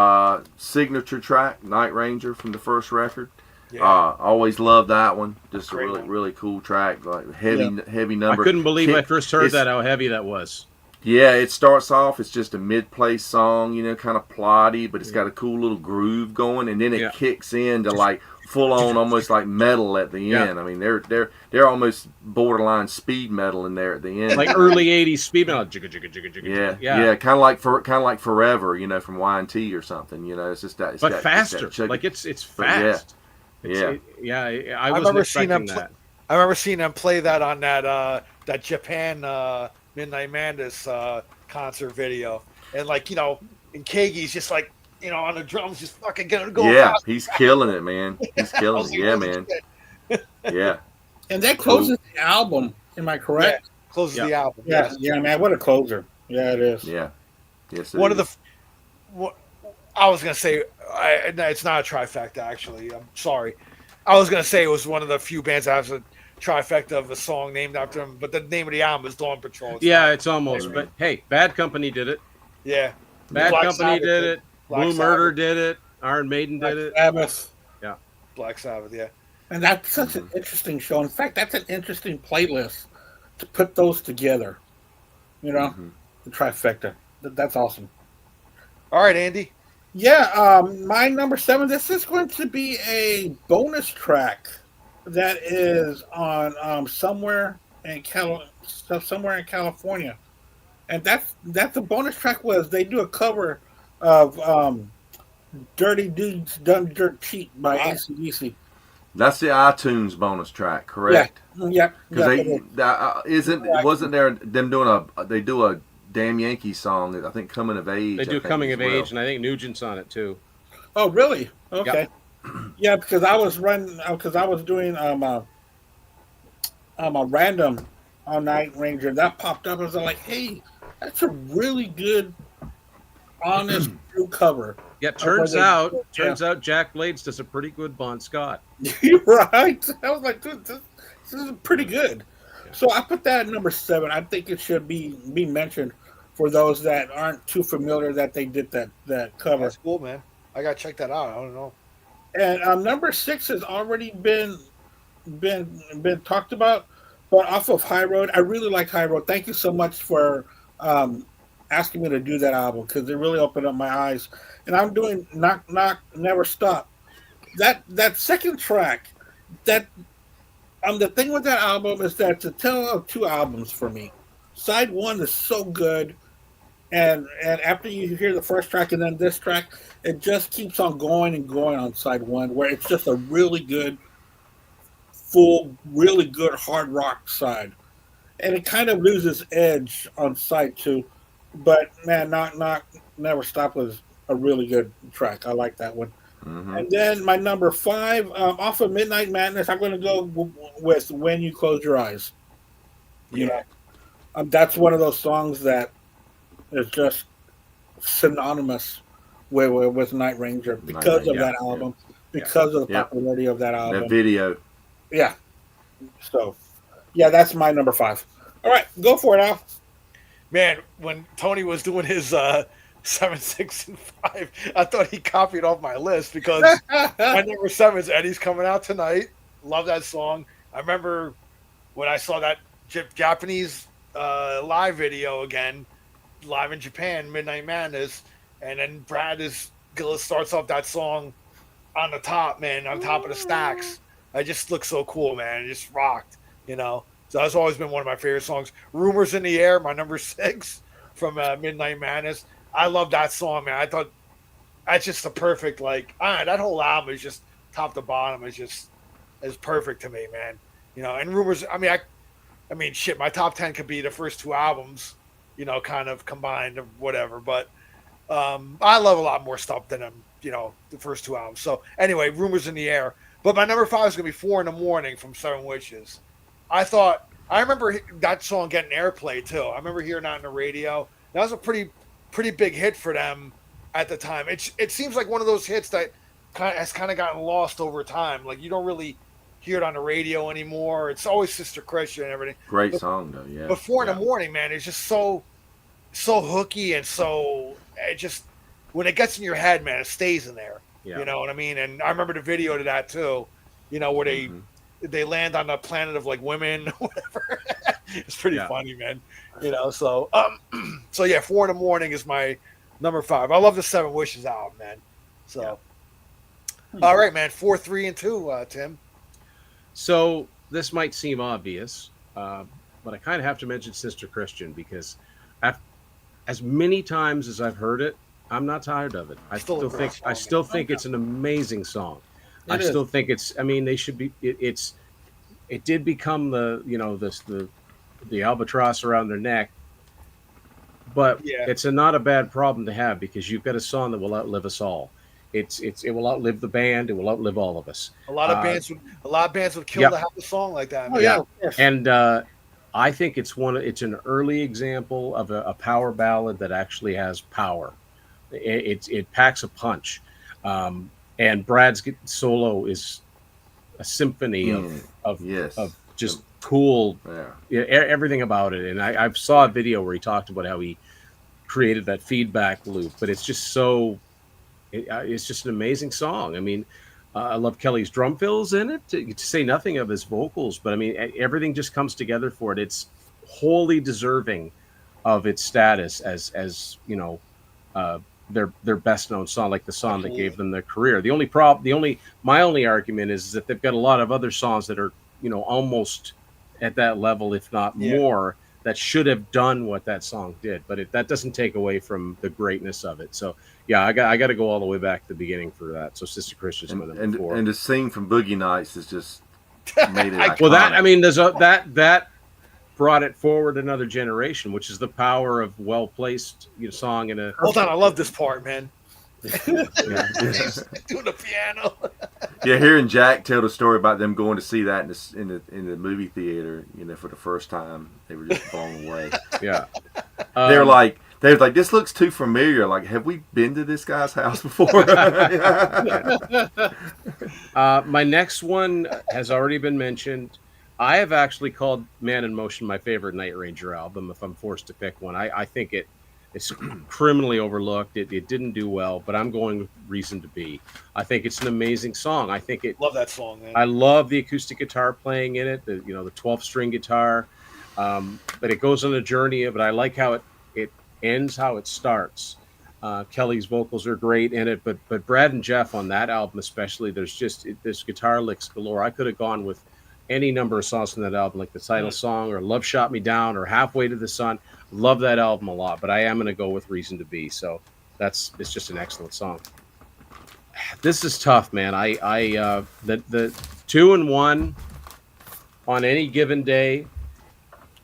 signature track, Night Ranger, from the first record. Yeah. Always loved that one. Just a Great really one. really cool track, like heavy number. I couldn't believe I first heard It's- that how heavy that was. Yeah, it starts off. It's just a mid-place song, kind of plotty, but it's got a cool little groove going, and then it Yeah. kicks into like full-on, almost like metal at the Yeah. end. I mean, they're almost borderline speed metal in there at the end. Like early '80s speed metal. Jigga, jigga, jigga, jigga, Yeah, kind of like Forever, from Y&T or something. It's just that. It's But that, faster. It's that Like it's But yeah. fast. Yeah. I wasn't remember seeing expecting them that. I remember seeing them play that on that Japan Midnight Madness concert video, and and Kagey's just like on the drums, just fucking going Yeah, fast. he's killing it, man. He's I killing was it. like, Yeah, holy man. shit. Yeah. And that Cool. closes the album. Am I Yeah, correct? closes Yeah. the album. Yeah, Yes. yeah, man. What a closer. Yeah, it is. Yeah. Yes, it One of is. the what I was gonna say, no, it's not a trifecta. Actually, I'm sorry. I was gonna say it was one of the few bands that has a trifecta of a song named after them, but the name of the album is Dawn Patrol. It's Yeah, not. it's almost. Mhm. But hey, Bad Company did it. Yeah, Yeah. Bad Black Company Sabbath did it. Black Blue Murder Sabbath. did it. Iron Maiden Black did it. Sabbath. Yeah. Black Sabbath. Yeah. And that's such an interesting show. In fact, that's an interesting playlist to put those together. You know, Mhm. the trifecta. That's awesome. All right, Andy. Yeah, my number 7. This is going to be a bonus track that is on somewhere in California, and that's the bonus track. Was they do a cover of "Dirty Dudes Done Dirt Cheap" by Wow. AC/DC. That's the iTunes bonus track, Yeah, correct? yep. Because Yep, it is. wasn't there them doing they do a damn Yankee song that I think Coming of Age. They I do think, Coming as of well. Age, and I think Nugent's on it too. Oh, really? Okay. Yeah, because I was doing a random on Night Ranger that popped up. I was like, hey, that's a really good, honest, true cover. Yeah, what turns they- out yeah. Jack Blades does a pretty good Bon Scott. You're right. I was like, dude, this is pretty good. So I put that at number 7. I think it should be mentioned for those that aren't too familiar that they did that cover. That's cool, man. I gotta check that out. I don't know. And number 6 has already been talked about, but off of High Road, I really like High Road. Thank you so much for asking me to do that album because it really opened up my eyes. And I'm doing Knock Knock Never Stop. That second track, that the thing with that album is that it's a tale of two albums for me. Side 1 is so good, and after you hear the first track and then this track, it just keeps on going and going on side 1, where it's just a really good, really good hard rock side, and it kind of loses edge on side 2. But man, Knock Never Stop was a really good track. I like that one. Mhm. And then my number 5, off of Midnight Madness, I'm going to go with When You Close Your Eyes. You know, that's one of those songs that is just synonymous with Night Ranger because of that album, because of the popularity of that album. That video. Yeah. So, yeah, that's my number 5. All right, go for it, Al. Man, when Tony was doing his 7, 6, and 5, I thought he copied off my list because my number 7 is Eddie's Coming Out Tonight. Love that song. I remember when I saw that Japanese live video again, live in Japan, Midnight Madness, and then Brad starts off that song on the top, man, on top of the stacks. It just looks so cool, man. It just rocked, So that's always been one of my favorite songs. Rumors in the Air, my number 6 from Midnight Madness. I love that song, man. I thought that's just the perfect, that whole album is just top to bottom is perfect to me, man. And Rumors, I mean, shit, my top 10 could be the first 2 albums, kind of combined or whatever. But I love a lot more stuff than the first 2 albums. So anyway, Rumors in the Air. But my number 5 is going to be 4 in the Morning from Seven Wishes. I remember that song getting airplay too. I remember hearing that on the radio. That was a pretty big hit for them at the time. It seems like one of those hits that has kind of gotten lost over time. Like you don't really hear it on the radio anymore. It's always Sister Christian and everything. Great song though, yeah. But 4 in the Morning, man, it's just so hooky and it just when it gets in your head, man, it stays in there. Yeah. You know what I mean? And I remember the video to that too. Where they land on the planet of like women, whatever. It's pretty funny, man. So yeah, 4 in the Morning is my number 5. I love the Seven Wishes album, man. So all right, man, 4, 3, and 2, Tim. So this might seem obvious, but I kind of have to mention Sister Christian because as many times as I've heard it, I'm not tired of it. I still think it's an amazing song. I still think it's. I mean, they should be. It did become the albatross around their neck, but Yeah. it's not a bad problem to have because you've got a song that will outlive us all. It will outlive the band. It will outlive all of us. A lot of bands would kill Yep. to have a song like that, Oh man. yeah, Yeah, of course. and I think it's an early example of a power ballad that actually has power. It packs a punch, and Brad's solo is a symphony of Yes. just cool, Yeah. everything about it. And I saw a video where he talked about how he created that feedback loop, but it's just it's just an amazing song. I mean, I love Kelly's drum fills in it, to say nothing of his vocals, but I mean, everything just comes together for it. It's wholly deserving of its status as uh, their best known song, like the song that gave them their career. My only argument is that they've got a lot of other songs that are almost at that level, if not Yeah. more, that should have done what that song did. But that doesn't take away from the greatness of it. So yeah, I got to go all the way back to the beginning for that. So Sister Christian's my number four. And the scene from Boogie Nights is just made it iconic. Well, that brought it forward another generation, which is the power of well placed song in a. Hold on, I love this part, man. Yeah. Doing the piano. Yeah, hearing Jack tell the story about them going to see that in the movie theater, for the first time, they were just blown away. Yeah, they were like, this looks too familiar. Like, have we been to this guy's house before? My next one has already been mentioned. I have actually called Man in Motion my favorite Night Ranger album, if I'm forced to pick one. I think it's criminally overlooked. It didn't do well, but I'm going with Reason to Be. I think it's an amazing song. Love that song, man. I love the acoustic guitar playing in it, the 12-string guitar. But it goes on a journey of it. I like how it ends, how it starts. Kelly's vocals are great in it, but Brad and Jeff on that album especially, there's guitar licks galore. I could have gone with any number of songs from that album, like the title song or Love Shot Me Down or Halfway to the Sun. Love that album a lot, but I am going to go with Reason to Be. So it's just an excellent song. This is tough, man. The 2 and 1 on any given day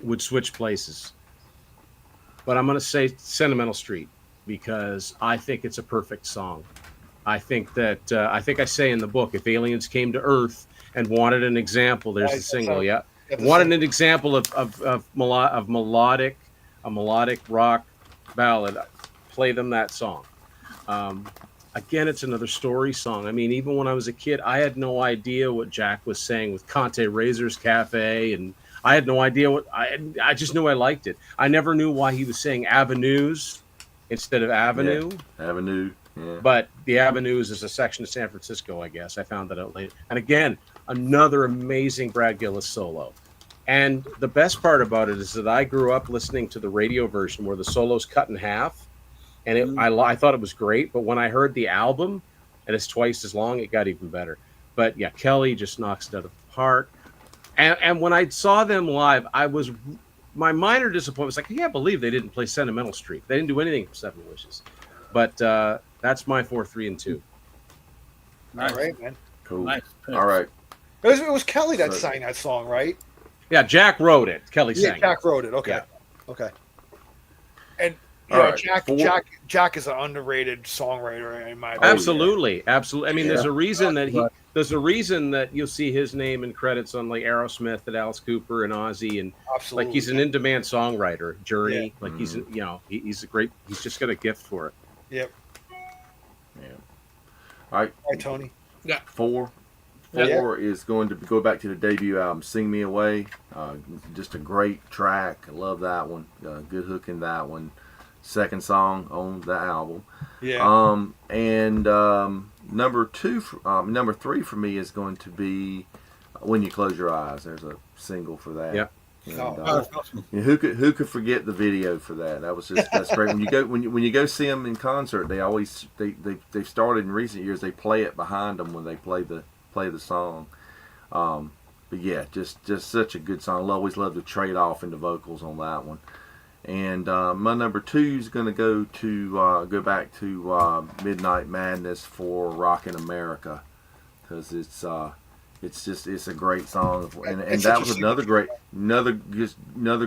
would switch places, but I'm going to say Sentimental Street because I think it's a perfect song. I think that I say in the book, if aliens came to Earth and wanted an example, there's the single. Yeah, wanted an example of melodic rock ballad. Play them that song. Again, it's another story song. I mean, even when I was a kid, I had no idea what Jack was saying with Conte Razor's Cafe, and I had no idea what I just knew I liked it. I never knew why he was saying avenues instead of avenue. Yeah, avenue. Yeah. But the Avenues is a section of San Francisco, I guess. I found that out later. And again, another amazing Brad Gillis solo. And the best part about it is that I grew up listening to the radio version where the solo's cut in half. And I thought it was great. But when I heard the album, and it's twice as long, it got even better. But yeah, Kelly just knocks it out of the park. And when I saw them live, my minor disappointment was like, I can't believe they didn't play Sentimental Street. They didn't do anything for Seven Wishes. But that's my 4, 3, and 2. Nice. All right, man. Cool. Nice pick. All right. It was Kelly that sang that song, right? Yeah, Jack wrote it. Kelly sang it. Jack wrote it. Okay. Yeah. Okay. And All right. Jack is an underrated songwriter in my opinion. Absolutely. I mean, there's a reason that you'll see his name in credits on like Aerosmith and Alice Cooper and Ozzy, and Absolutely. like he's an in-demand songwriter. Journey, Yeah. like he's a great. He's just got a gift for it. Yep. Yeah. All right. All right, Tony. Four is going to go back to the debut album, Sing Me Away. Just a great track. I love that one. Good hook in that one. Second song on the album. Yeah. And number 3 for me is going to be When You Close Your Eyes. There's a single for that. Yep. And, Awesome. who could forget the video for that? That's great. When you go see them in concert, they've started in recent years. They play it behind them when they play the song. But yeah, just such a good song. I always love the trade off in the vocals on that one. And my number 2 is going to go back to Midnight Madness for Rockin' America, because it's a great song, and that was another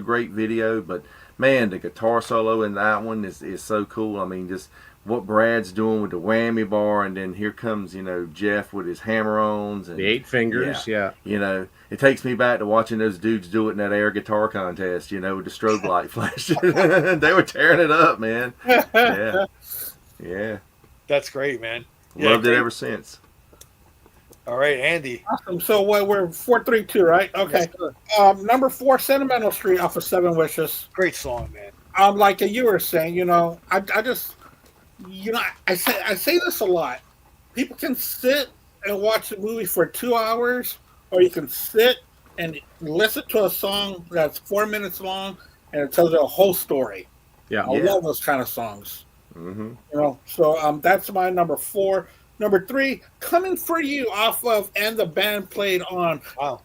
great video. But man, the guitar solo in that one is so cool. I mean, just what Brad's doing with the whammy bar, and then here comes Jeff with his hammer-ons and The 8 fingers, yeah. It takes me back to watching those dudes do it in that air guitar contest. With the strobe light flashing. They were tearing it up, man. Yeah, yeah. That's great, man. Yeah, Loved great. it ever since. All right, Andy. Awesome. So we're 4-3-2, right? Okay. Number 4, Sentimental Street off of Seven Wishes. Great song, man. Like you were saying, I just, I say this a lot. People can sit and watch a movie for 2 hours, or you can sit and listen to a song that's 4 minutes long and it tells you a whole story. Yeah. I love those kind of songs. Mm-hmm. So that's my number 4. Number 3, Coming for You off of And the Band Played On. Wow.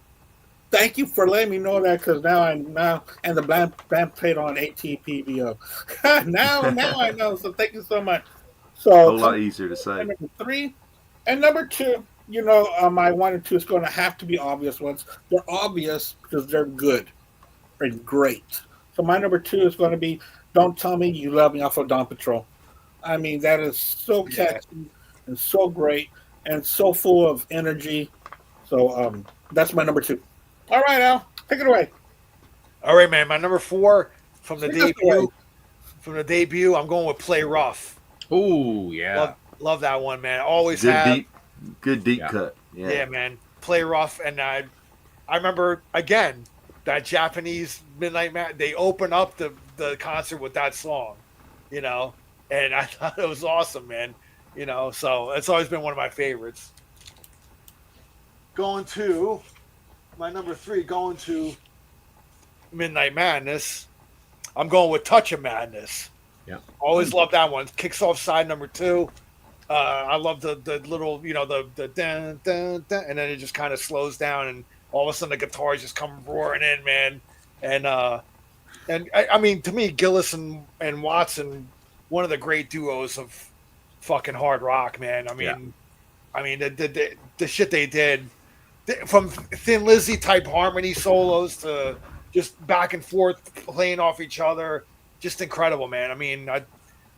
Thank you for letting me know that, because now and the band played on ATPVO. now I know. So thank you so much. So A whole lot easier to say. Number 3 and number 2. My 1 and 2 is going to have to be obvious ones. They're obvious because they're good. They're great. So my number 2 is going to be Don't Tell Me You Love Me off of Dawn Patrol. I mean, that is so catchy and so great and so full of energy. So that's my number 2. All right, Al, take it away. All right, man. My number 4 from the debut. From the debut, I'm going with Play Rough. Ooh, yeah. Love that one, man. Always Good deep cut. Yeah, man. Play Rough, and I remember again that Japanese Midnight Mass. They open up the concert with that song, and I thought it was awesome, man. So it's always been one of my favorites. Going to my number 3, going to Midnight Madness. I'm going with Touch of Madness. Yeah. Always love that one. Kicks off side number 2. I love the little, the dun, dun, dun, and then it just kind of slows down, and all of a sudden the guitars just come roaring in, man. And I mean, to me, Gillis and Watson, one of the great duos of fucking hard rock, man. I mean, the shit they did, from Thin Lizzy type harmony solos to just back and forth playing off each other, just incredible, man. I mean,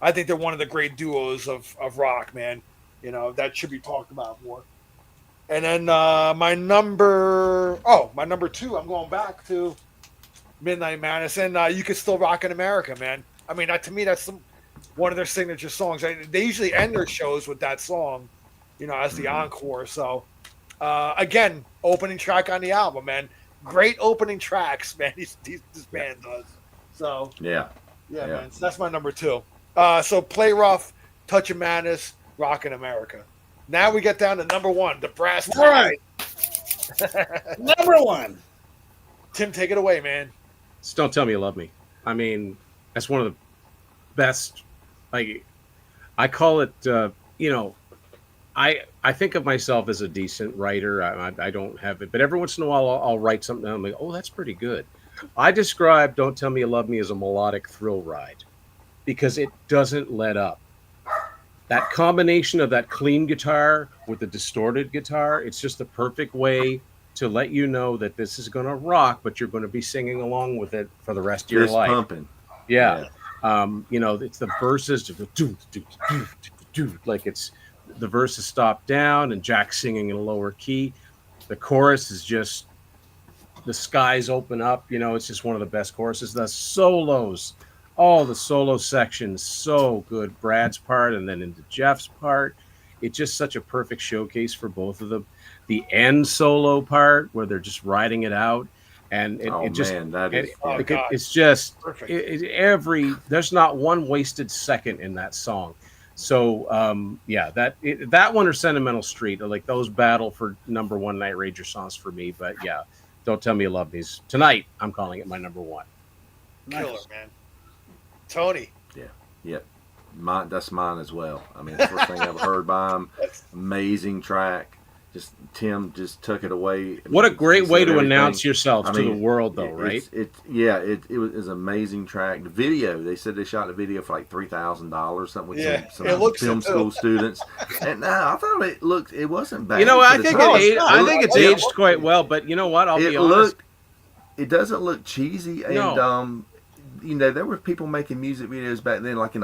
I think they're one of the great duos of rock, man. That should be talked about more. And then my number 2, I'm going back to Midnight Madness, and You Could Still Rock in America, man. I mean, to me, that's one of their signature songs. They usually end their shows with that song, as the encore. So, again, opening track on the album, man. Great opening tracks, man. This band does. So yeah, man. So that's my number 2. So Play Rough, Touch of Madness, Rockin' America. Now we get down to number 1, the brass. All right. Number 1. Tim, take it away, man. Just Don't Tell Me You Love Me. I mean, that's one of the best. Like, I call it, I think of myself as a decent writer. I don't have it, but every once in a while I'll write something and I'm like, oh, that's pretty good. I describe Don't Tell Me You Love Me as a melodic thrill ride because it doesn't let up. That combination of that clean guitar with the distorted guitar, it's just the perfect way to let you know that this is going to rock, but you're going to be singing along with it for the rest of your life. Pumping. Yeah. It's the verses, like it's the verses stop down and Jack's singing in a lower key. The chorus is just the skies open up. It's just one of the best choruses. The solos, all the solo sections, so good. Brad's part and then into Jeff's part. It's just such a perfect showcase for both of them. The end solo part where they're just riding it out. And it's just perfect. There's not one wasted second in that song. So that one or Sentimental Street are like those battle for number 1 Night Ranger songs for me. But yeah, Don't Tell Me You Love Me's tonight. I'm calling it my number 1. Killer, man. Tony. Yeah. That's mine as well. I mean, the first thing I ever heard by him. Amazing track. Tim just took it away. What a great way to announce yourself to the world, though, right? It was an amazing track. The video, they said they shot the video for like $3,000, something with some film school students. And I thought it wasn't bad. I think it's aged quite well. But you know what? I'll be honest. It doesn't look cheesy, and no. there were people making music videos back then, like in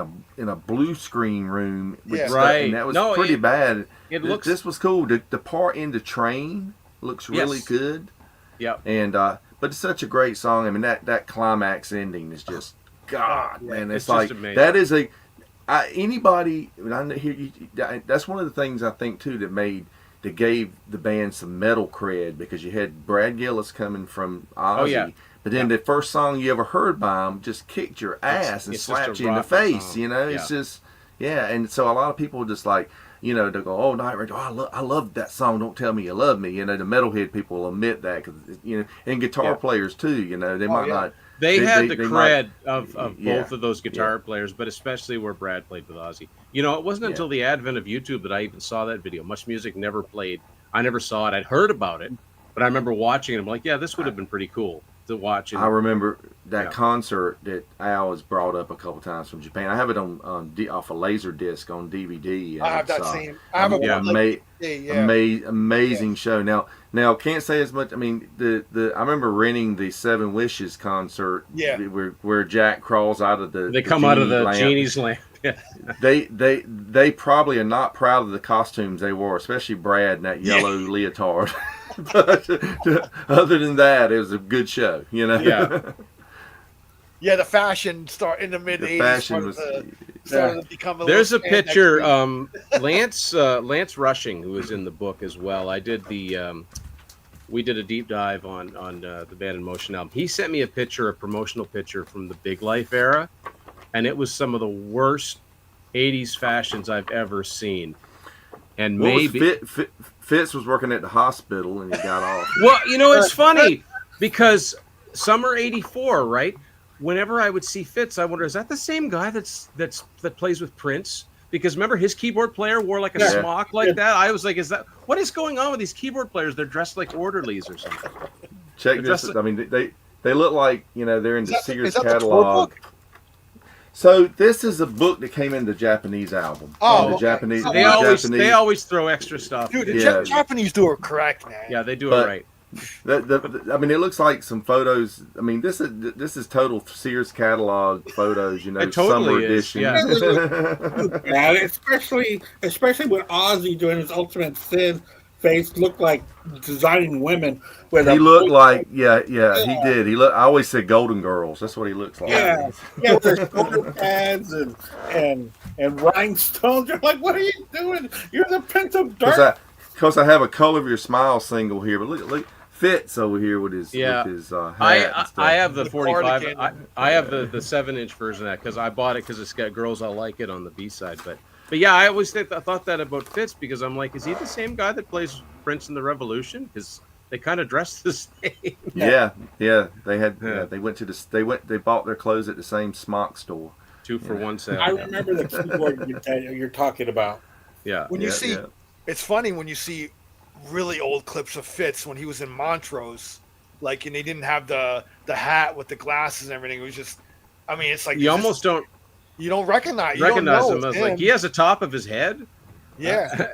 a blue screen room, with Yeah. stuff, Right. and that was No, pretty bad. looks. This was cool. The part in the train looks really Yes. good, Yep. and but it's such a great song. I mean, that climax ending is just God, Yeah, man. It's it's like just amazing. that is anybody. That's one of the things I think too that gave the band some metal cred, because you had Brad Gillis coming from Ozzy. Oh, yeah. But then the first song you ever heard by him just kicked your ass and it's just slapped a you in the rocking face. song. It's just and so a lot of people just like they go, oh, Night Ranger, I love that song. Don't tell me you love me. The metalhead people will admit that, because and guitar players too. They might not. They had the they cred might- of both of those guitar players, but especially where Brad played with Ozzy. It wasn't until the advent of YouTube that I even saw that video. Much Music never played. I never saw it. I'd heard about it, but I remember watching it. I'm like, yeah, this would have been pretty cool to watch. I remember that concert that Al has brought up a couple times from Japan. I have it on off a laser disc on DVD. I have that same. I have amazing show. Now can't say as much. I mean, I remember renting the Seven Wishes concert. Yeah. where Jack crawls out of the. They come out of the genie's lamp. Yeah. They probably are not proud of the costumes they wore, especially Brad in that yellow leotard. But other than that, it was a good show. Yeah. Yeah, the fashion start in the mid The '80s. fashion was. Started to become a There's a little picture. Lance Lance Rushing, who was in the book as well. I did we did a deep dive on the Band in Motion album. He sent me a promotional picture from the Big Life era, and it was some of the worst '80s fashions I've ever seen. And Fitz was working at the hospital and he got off. Well, it's funny because summer '84, right? Whenever I would see Fitz, I wonder, is that the same guy that plays with Prince? Because remember, his keyboard player wore like a smock like that. I was like, what is going on with these keyboard players? They're dressed like orderlies or something. Check this. I mean, they look like they're in the Sears is that the tour catalog. book? So this is a book that came in the Japanese album. Oh, the okay. Japanese. So They always throw extra stuff. Dude, the Japanese do it correct, man. Yeah, they do it right. I mean, it looks like some photos. I mean, this is total Sears catalog photos. It totally summer is, edition. yeah. bad, especially with Ozzy doing his Ultimate Sin face, looked like designing women. With He looked like he did. I always said Golden Girls. That's what he looks like. Yeah, with their shoulder pads and rhinestones. You're like, what are you doing? You're the Prince of Dark. Because I have a Color of Your Smile single here, but look, Fitz over here with his hat and stuff. I have the 45. cardigan. I have the 7-inch version of that because I bought it because it's got Girls I Like It on the B-side. But yeah, I always I thought that about Fitz because I'm like, is he the same guy that plays Prince in the Revolution? Because they kind of dress the same. Yeah. They had. They went to They bought their clothes at the same smock store. 2-for-1 sale. I remember the keyboard you're talking about. Yeah. When you see, it's funny when you see really old clips of Fitz when he was in Montrose, and he didn't have the hat with the glasses and everything. It was just, I mean, it's like you almost don't recognize him as like he has a top of his head. Yeah.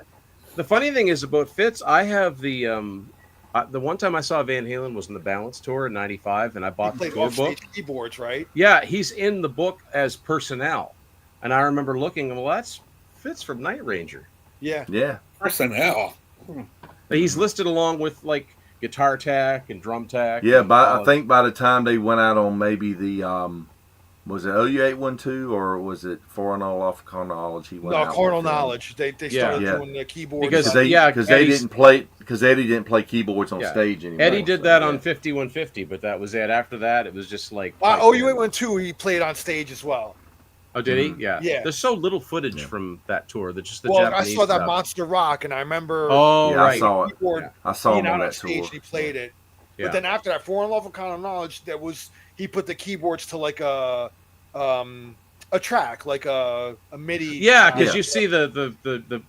The funny thing is about Fitz, I have the one time I saw Van Halen was in the Balance tour in '95, and I bought the tour book. Keyboards, right? Yeah, he's in the book as personnel, and I remember looking. Well, that's Fitz from Night Ranger. Yeah. Personnel. He's listed along with like guitar tech and drum tech. Yeah, I think by the time they went out on maybe the was it OU812 or was it Foreign Off Chronology? Carnal Knowledge. They started doing the keyboards because Eddie didn't play keyboards on stage anymore. Eddie did that on 5150, but that was it. After that, it was just like OU812. He played on stage as well. Oh, did he? Yeah. There's so little footage from that tour that just the Japanese I saw that stuff. Monster Rock, and I remember. Oh, right. I saw it. I saw him on that stage. tour. He played it, but then after that, Foreign Love and Common Knowledge, he put the keyboards to like a track, like a MIDI. Yeah, because you see the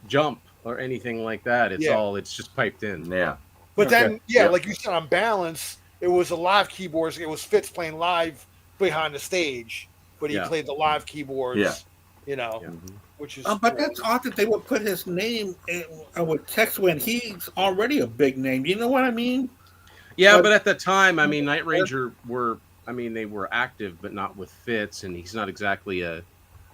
jump or anything like that. It's just piped in. Yeah. But then, like you said, on Balance, it was a live keyboards. It was Fitz playing live behind the stage. But he played the live keyboards, which is. But that's odd that they would put his name with text when he's already a big name. You know what I mean? Yeah, but at the time, I mean, Night Ranger were I mean, they were active, but not with Fitz, and he's not exactly a.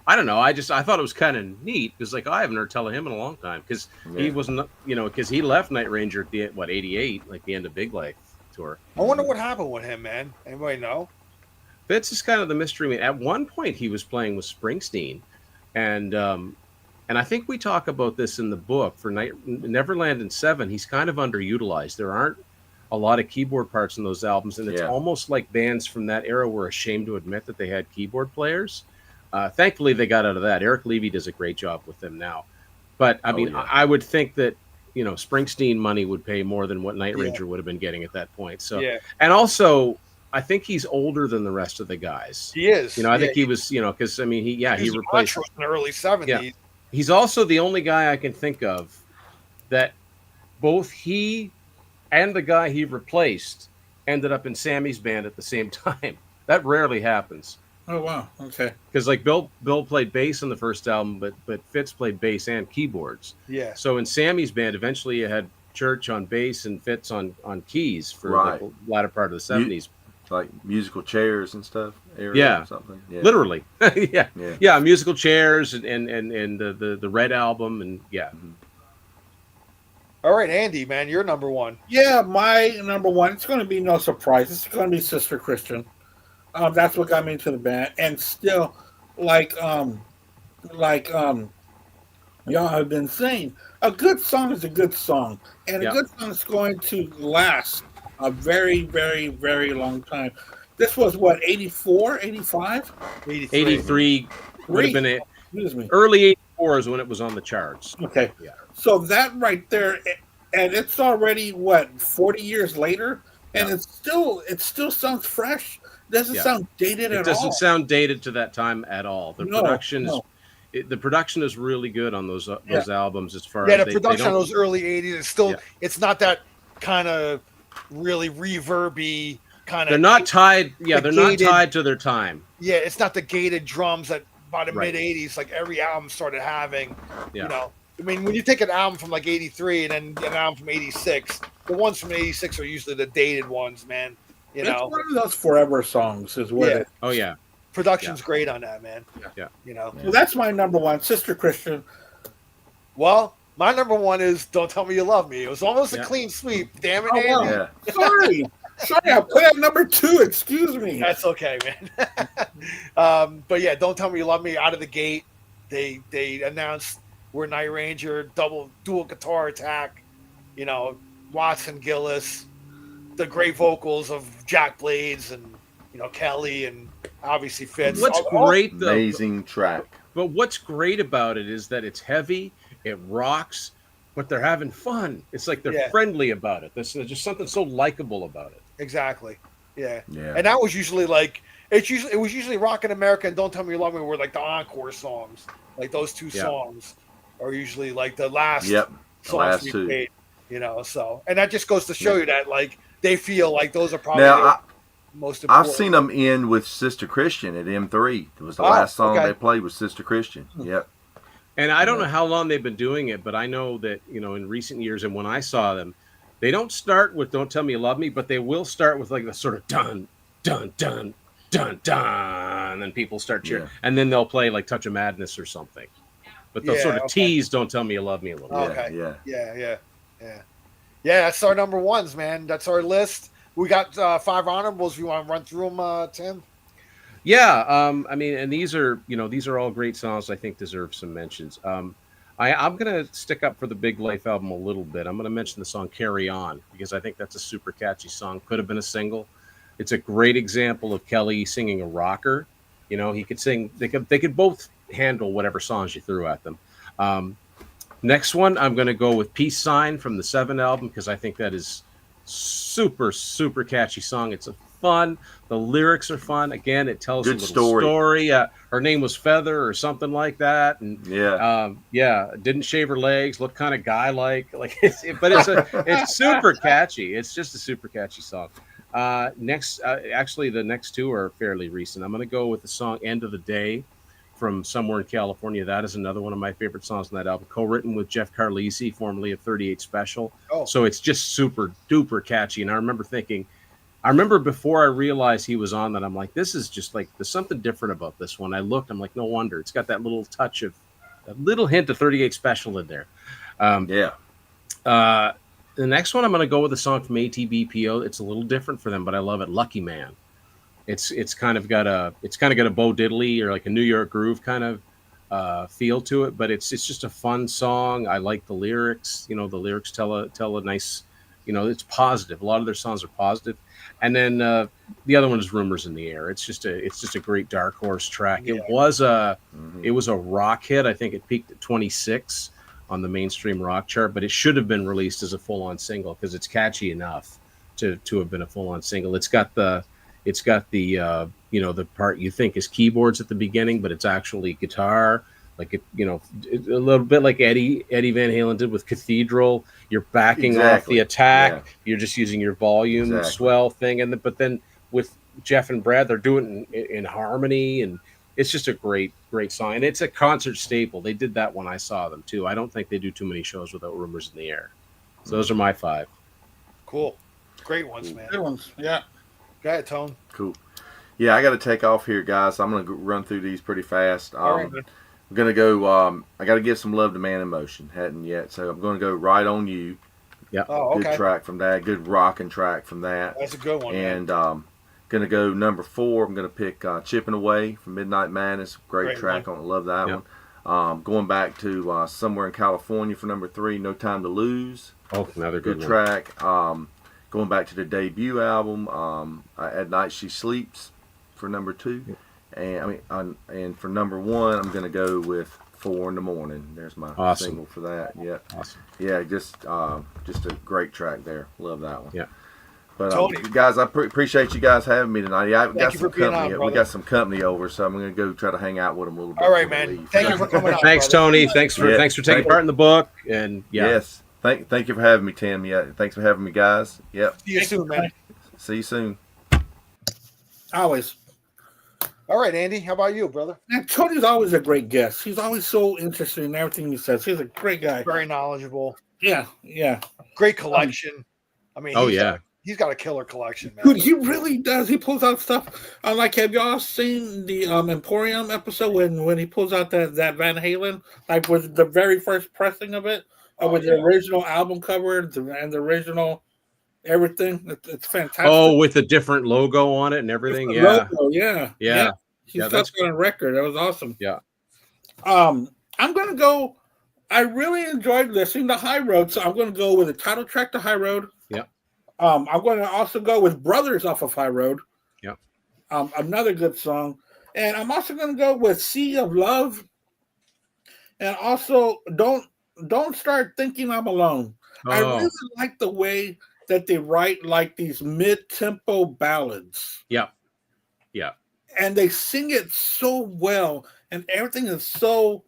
I don't know. I thought it was kind of neat because like I haven't heard tell of him in a long time because he Yeah. wasn't because he left Night Ranger at the '88, like the end of Big Life tour. I wonder what happened with him, man. Anybody know? Fitz is kind of the mystery man. At one point, he was playing with Springsteen, and I think we talk about this in the book for Neverland and Seven. He's kind of underutilized. There aren't a lot of keyboard parts in those albums, and it's Yeah. almost like bands from that era were ashamed to admit that they had keyboard players. Thankfully, they got out of that. Eric Levy does a great job with them now. But I mean, yeah. I would think that Springsteen money would pay more than what Night Yeah. Ranger would have been getting at that point. So, Yeah, and also, I think he's older than the rest of the guys. he is. I think he was, because I mean, he was replaced. in the early 70s. He's also the only guy I can think of that both he and the guy he replaced ended up in Sammy's band at the same time. That rarely happens. Oh wow. Okay. Because like Bill played bass on the first album, but Fitz played bass and keyboards. Yeah. So in Sammy's band, eventually you had Church on bass and Fitz on keys for Right. the latter part of the '70s. Like musical chairs and stuff. Area Yeah. Or something. Yeah. Literally, yeah. Yeah. Musical chairs and the Red album and yeah. All right, Andy, man, you're number one. Yeah, my number one. It's going to be no surprise. It's going to be Sister Christian. That's what got me into the band, and still, like y'all have been saying, a good song is a good song, and Yeah. a good song is going to last a very, very, very long time. This was what, 84, 85? 83 would have been it. Excuse me. Early '84 is when it was on the charts. Okay. Yeah. So that right there, and it's already what, 40 years later, and Yeah. it still sounds fresh. Doesn't Yeah. sound dated It at doesn't all. sound dated to that time at all. The No, production no. the production is really good on those albums as far Yeah, as the production on those early 80s is still, Yeah. it's not that kind of really reverby kind of. They're not tied. Yeah, the they're not gated- tied to their time. Yeah, it's not the gated drums that by the Right. mid 80s, like every album started having. Yeah. I mean, when you take an album from like 83 and then an album from 86, the ones from 86 are usually the dated ones, man. It's one of those forever songs, is what Yeah. it. Oh yeah. Production's great on that, man. Yeah. So that's my number one, Sister Christian. Well, my number one is "Don't Tell Me You Love Me." It was almost Yeah. a clean sweep. Damn it, Oh, wow. Andy. Yeah. Sorry, I put at number 2. Excuse me. That's okay, man. But yeah, "Don't Tell Me You Love Me" out of the gate. They announced we're Night Ranger, dual guitar attack. Watson Gillis, the great vocals of Jack Blades and Kelly and obviously Fitz. What's All- great though, Amazing track. but what's great about it is that it's heavy, it rocks, but they're having fun. It's like they're Yeah. friendly about it. There's just something so likable about it. Exactly. Yeah. Yeah. And that was usually like it was usually Rockin' America and Don't Tell Me You Love Me were like the encore songs. Like those two Yeah. songs are usually like the last Yep. The songs last we two. played. So and that just goes to show you that like they feel like those are probably Now, the most important. I've seen them end with Sister Christian at M3. It was the Oh, last song okay. they played was Sister Christian. Yep. And I don't know how long they've been doing it, but I know that, in recent years and when I saw them, they don't start with Don't Tell Me You Love Me, but they will start with like the sort of dun, dun, dun, dun, dun, and then people start cheering. Yeah. And then they'll play like Touch of Madness or something. But they'll Yeah, sort of okay. tease Don't Tell Me You Love Me a little Oh, bit. okay. Yeah. Yeah, that's our number ones, man. That's our list. We got 5 honorables. You want to run through them, Tim? Yeah, I mean, and these are all great songs. I think deserve some mentions. I'm gonna stick up for the Big Life album a little bit. I'm gonna mention the song "Carry On" because I think that's a super catchy song. Could have been a single. It's a great example of Kelly singing a rocker. He could sing. They could both handle whatever songs you threw at them. Next one, I'm gonna go with "Peace Sign" from the 7 album because I think that is super super catchy song. It's a fun. The lyrics are fun. Again, it tells Good a little story. Her name was Feather or something like that, and didn't shave her legs, looked kind of guy-like. It's super catchy. It's just a super catchy song. Actually, the next two are fairly recent. I'm going to go with the song "End of the Day" from Somewhere in California. That is another one of my favorite songs on that album, co-written with Jeff Carlisi, formerly of 38 Special. Oh. So it's just super duper catchy. And I remember thinking, I remember before I realized he was on that, I'm like, this is just like there's something different about this one. I looked, I'm like, no wonder it's got that little touch of a little hint of 38 Special in there. Um, Yeah. the next one I'm going to go with a song from ATBPO. It's a little different for them, but I love it. Lucky Man. It's kind of got a Bo Diddley or like a New York groove kind of feel to it, but it's just a fun song. I like the lyrics. You know, the lyrics tell a nice, you know, it's positive. A lot of their songs are positive. And then the other one is Rumors in the Air. It's just a great dark horse track. Yeah. It was a rock hit. I think it peaked at 26 on the mainstream rock chart, but it should have been released as a full on single because it's catchy enough to have been a full on single. It's got the you know, the part you think is keyboards at the beginning, but it's actually guitar, like it, you know, a little bit like Eddie Van Halen did with Cathedral. You're backing off the attack. Yeah. You're just using your volume swell thing, but then with Jeff and Brad, they're doing it in harmony, and it's just a great song, and it's a concert staple. They did that when I saw them too. I don't think they do too many shows without Rumors in the Air. So those are my 5. Cool, great ones, man. Good ones, yeah. Go ahead, Tone. Cool. Yeah, I got to take off here, guys. I'm going to run through these pretty fast. All right, man. I'm going to go. I got to give some love to Man in Motion. Hadn't yet, so I'm going to go Right on You. Yeah. Oh, okay. Good track from that. Good rocking track from that. That's a good one. And going to go number 4. I'm going to pick Chipping Away from Midnight Madness. Great track. I love that one. Going back to Somewhere in California for number 3. No Time to Lose. Oh, another good track. Going back to the debut album, At Night She Sleeps for number 2, and for number 1, I'm gonna go with 4 in the Morning. There's my single for that. Yeah, awesome. Yeah, just a great track there. Love that one. Yeah. But guys, I appreciate you guys having me tonight. Yeah, we got some company over, so I'm gonna go try to hang out with them a little bit. All right, man. Thank you for coming out. Thanks, Tony. Thanks for taking part in the book. And yes. Thank you for having me, Tim. Yeah, thanks for having me, guys. Yep. See you soon, man. See you soon. Always. All right, Andy. How about you, brother? Man, Tony's always a great guest. He's always so interested in everything he says. He's a great guy. Very knowledgeable. Yeah. Great collection. I mean, he's got a killer collection, man. Dude, he really does. He pulls out stuff. Like, have y'all seen the Emporium episode when he pulls out that Van Halen, like with the very first pressing of it? With the original album cover and the original everything. It's fantastic. Oh, with a different logo on it and everything. Logo, yeah. He's got that on record. That was awesome. Yeah. I'm going to go. I really enjoyed listening to High Road, so I'm going to go with the title track to High Road. Yeah. I'm going to also go with Brothers off of High Road. Yeah. Another good song. And I'm also going to go with Sea of Love. And also, Don't Start Thinking I'm Alone. Oh. I really like the way that they write like these mid-tempo ballads. Yeah. And they sing it so well, and everything is so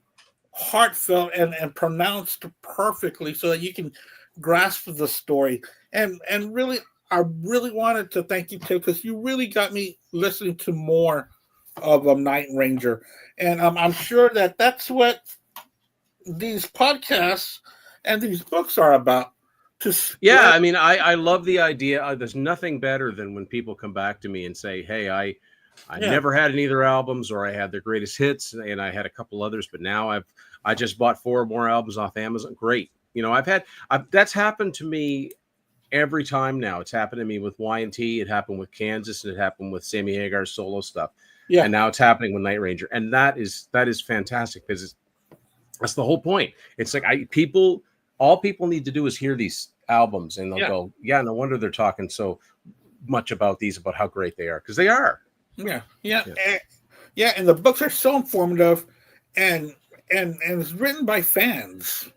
heartfelt and pronounced perfectly so that you can grasp the story. And really, I really wanted to thank you, Tim, because you really got me listening to more of Night Ranger. And I'm sure that that's what these podcasts and these books are about. I mean, I love the idea. There's nothing better than when people come back to me and say, hey, I never had any of their albums, or I had their greatest hits and I had a couple others, but now I just bought 4 more albums off Amazon. Great. You know, that's happened to me every time now. It's happened to me with Y&T. It happened with Kansas, and it happened with Sammy Hagar's solo stuff. Yeah. And now it's happening with Night Ranger. And that is fantastic, because that's the whole point. It's like all people need to do is hear these albums, and they'll go, yeah, no wonder they're talking so much about these, about how great they are, because they are. Yeah. And the books are so informative, and it's written by fans.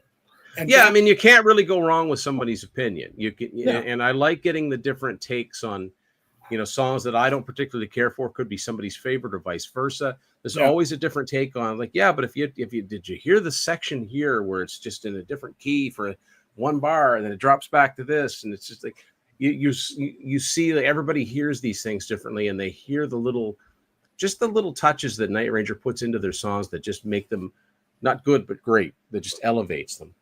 And I mean, you can't really go wrong with somebody's opinion. You can, and I like getting the different takes on, you know, songs that I don't particularly care for. Could be somebody's favorite or vice versa. There's always a different take on, like, but if you did you hear the section here where it's just in a different key for one bar, and then it drops back to this, and it's just like you see, like, everybody hears these things differently, and they hear the little touches that Night Ranger puts into their songs that just make them not good but great, that just elevates them.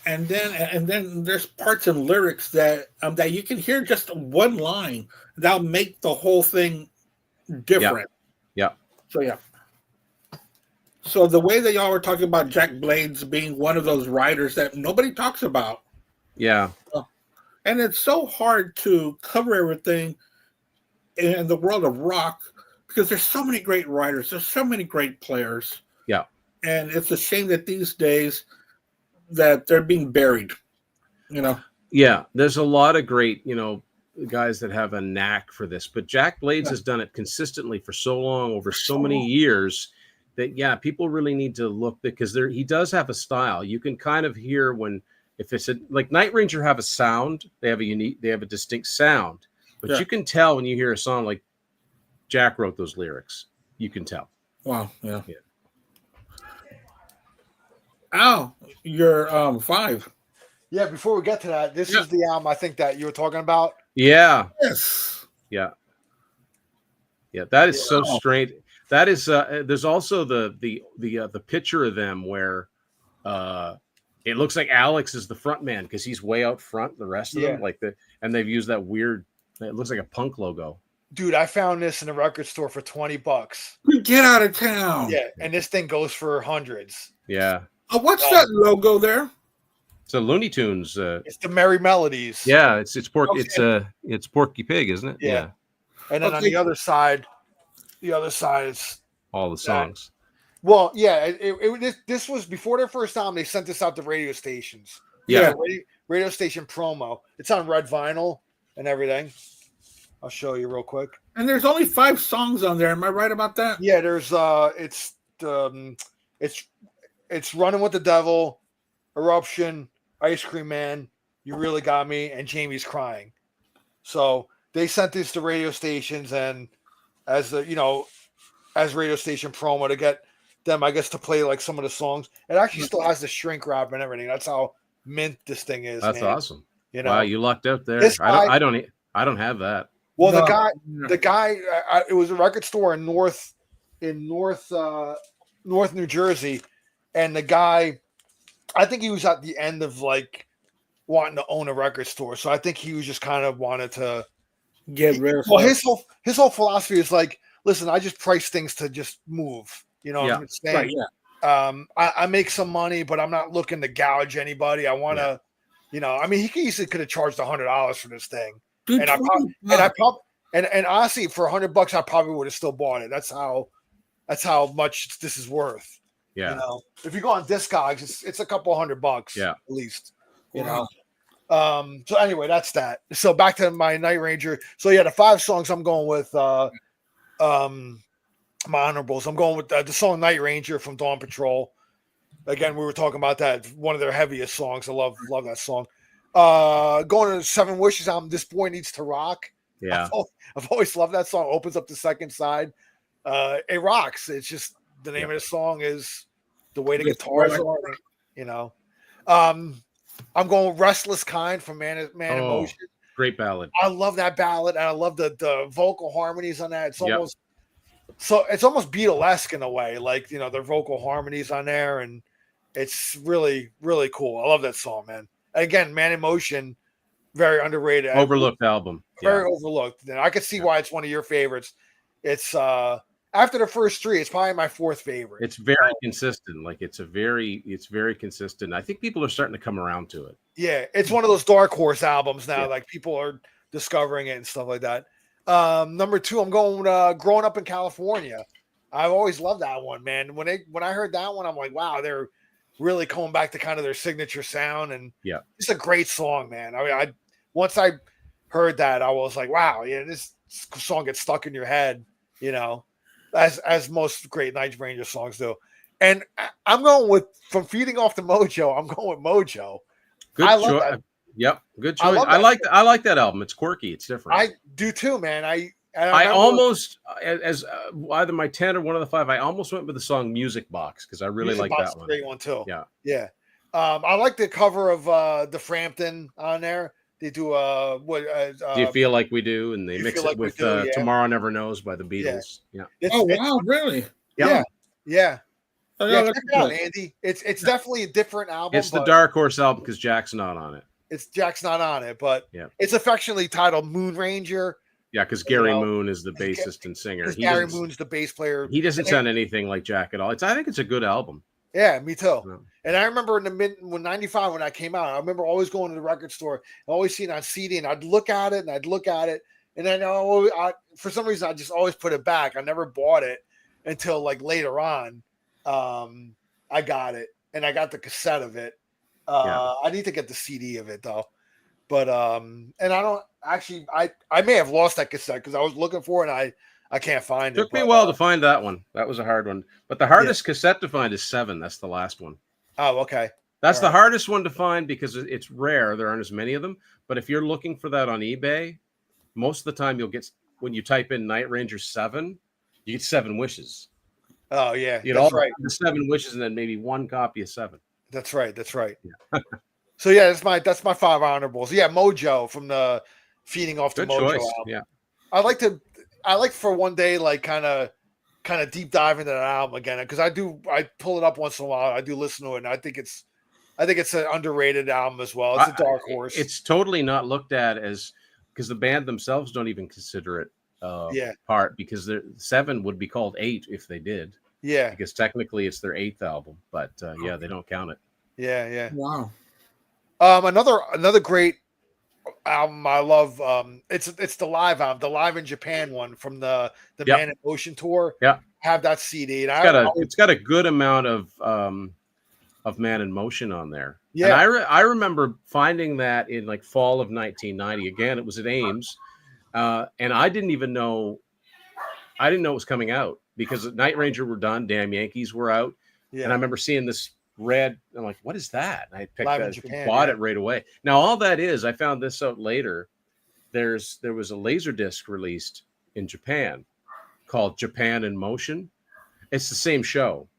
and then there's parts and lyrics that you can hear just one line that'll make the whole thing different. Yeah. So yeah. So the way that y'all were talking about Jack Blades being one of those writers that nobody talks about, Yeah. and it's so hard to cover everything in the world of rock because there's so many great writers, there's so many great players, Yeah. and it's a shame that these days that they're being buried. Yeah. There's a lot of great, guys that have a knack for this, but Jack Blades Yeah. has done it consistently for so long, over so so many long. years, that people really need to look, because he does have a style. You can kind of hear when, if it's like Night Ranger have a sound, they have a distinct sound, but Yeah. you can tell when you hear a song like Jack wrote those lyrics. You can tell. Wow, yeah. Yeah. Al, you're 5. Yeah, before we get to that, this Yeah. is the album I think that you were talking about. Yeah. Yes. Yeah. Yeah. That is so Wow. strange. That is, there's also the picture of them where it looks like Alex is the front man because he's way out front. The rest of them, and they've used that weird. It looks like a punk logo. Dude, I found this in a record store for $20. Get out of town. Yeah, and this thing goes for hundreds. Yeah. What's that logo there? It's a Looney Tunes. It's the Merry Melodies. Yeah, it's Okay. it's Porky Pig, isn't it? Yeah. And then on Okay. the other side is All the songs. well, yeah. This was before their first album. They sent this out to radio stations. Yeah. Radio station promo. It's on red vinyl and everything. I'll show you real quick. And there's only 5 songs on there. Am I right about that? Yeah, there's it's Running with the Devil, Eruption, Ice Cream Man, You Really Got Me, and Jamie's Crying. So they sent this to radio stations, and as radio station promo to get them, I guess, to play like some of the songs. It actually still has the shrink wrap and everything. That's how mint this thing is. That's man. awesome. Wow, you lucked out there. This guy- I don't have that. Well, No. the guy, it was a record store in North New Jersey, and the guy, I think he was at the end of like wanting to own a record store, so I think he was just kind of wanted to Get rid of Well, stuff. his whole philosophy is like, listen, I just price things to just move. You know, Yeah. I'm saying, Right, yeah. I make some money, but I'm not looking to gouge anybody. I want to, I mean, he easily could have charged $100 for this thing. Dude, And I 20 And honestly, for $100, I probably would have still bought it. That's how much this is worth. Yeah. You know, if you go on Discogs, it's a couple $100. Yeah. At least. You Wow. know. So anyway, that's that. So back to my Night Ranger. So yeah, the 5 songs I'm going with. My honorables. I'm going with the song Night Ranger from Dawn Patrol. Again, we were talking about that. One of their heaviest songs. I love that song. Going to the 7 Wishes album. This Boy Needs to Rock. Yeah. I've always loved that song. Opens up the second side. It rocks. It's just the name of the song is the way the guitars are. You know. I'm going with Restless Kind from Man in Motion. Great ballad. I love that ballad, and I love the vocal harmonies on that. It's almost it's almost Beatlesque in a way, like their vocal harmonies on there, and it's really, really cool. I love that song, man. And again, Man in Motion, very underrated, Overlooked album. very overlooked. And I can see why it's one of your favorites. It's after the first 3, it's probably my 4th favorite. It's very consistent. Like it's very consistent. I think people are starting to come around to it. Yeah, it's one of those dark horse albums now. Like people are discovering it and stuff like that. Number 2, I'm going Growing Up in California. I've always loved that one, man. When I heard that one, I'm like, wow, they're really coming back to kind of their signature sound, and it's a great song, man. I mean, once I heard that, I was like, wow, this song gets stuck in your head, as most great Night Ranger songs do. And I'm going with From Feeding Off the Mojo. I'm going with Mojo. Good I love choice. that. Yep, good I choice. love I like that album. It's quirky. It's different. I do too, man. I almost as either my 10 or one of the 5. I almost went with the song Music Box because I really like that one. Great one too. Yeah. I like the cover of the Frampton on there. They do Do You Feel Like We Do, and they mix it with Tomorrow Never Knows by the Beatles. Yeah. Oh wow, really? Yeah. Oh, Yeah, yeah, check that's it out, good. Andy. It's definitely a different album, It's the but Dark Horse album because Jack's not on it. it's Jack's not on it, but Yeah. it's affectionately titled Moon Ranger. Yeah, because You Gary know, Moon is the bassist and singer. because Gary Moon's the bass player. He doesn't And sound anything like Jack at all. I think it's a good album. yeah, me too. No. And I remember when '95 when I came out, I remember always going to the record store, and always seeing it on CD, and I'd look at it and I'd look at it, and then for some reason I just always put it back. I never bought it until like later on. I got it, and I got the cassette of it. I need to get the CD of it though. But and I don't actually I may have lost that cassette because I was looking for it and I can't find it. Took me a while to find that one. That was a hard one. But the hardest cassette to find is 7. That's the last one. Oh, okay. That's the hardest one to find because it's rare. There aren't as many of them. But if you're looking for that on eBay, most of the time you'll get, when you type in Night Ranger 7, you get 7 wishes. Oh yeah, You that's know, right. the 7 wishes and then maybe 1 copy of 7. That's right. That's right. Yeah. So yeah, that's my 5 honorables. Yeah, Mojo from the Feeding Off the Good Mojo choice. album. Yeah. I like for one day like kind of deep dive into that album again because I pull it up once in a while. I do listen to it, and I think it's an underrated album as well. It's a dark horse. It's totally not looked at as, because the band themselves don't even consider it part, because 7 would be called 8 if they did. Yeah, because technically it's their 8th album, but they don't count it. Yeah. Wow. Another great album I love. It's the live album, the Live in Japan one from the Man in Motion tour. Yeah, have that CD. And it's got a good amount of Man in Motion on there. Yeah, and I remember finding that in like fall of 1990. Again, it was at Ames, and I didn't know it was coming out because Night Ranger were done, Damn Yankees were out, and I remember seeing this red. I'm like, what is that? And I picked that, bought it right away. Now all that is, I found this out later. There was a laser disc released in Japan called Japan in Motion. It's the same show.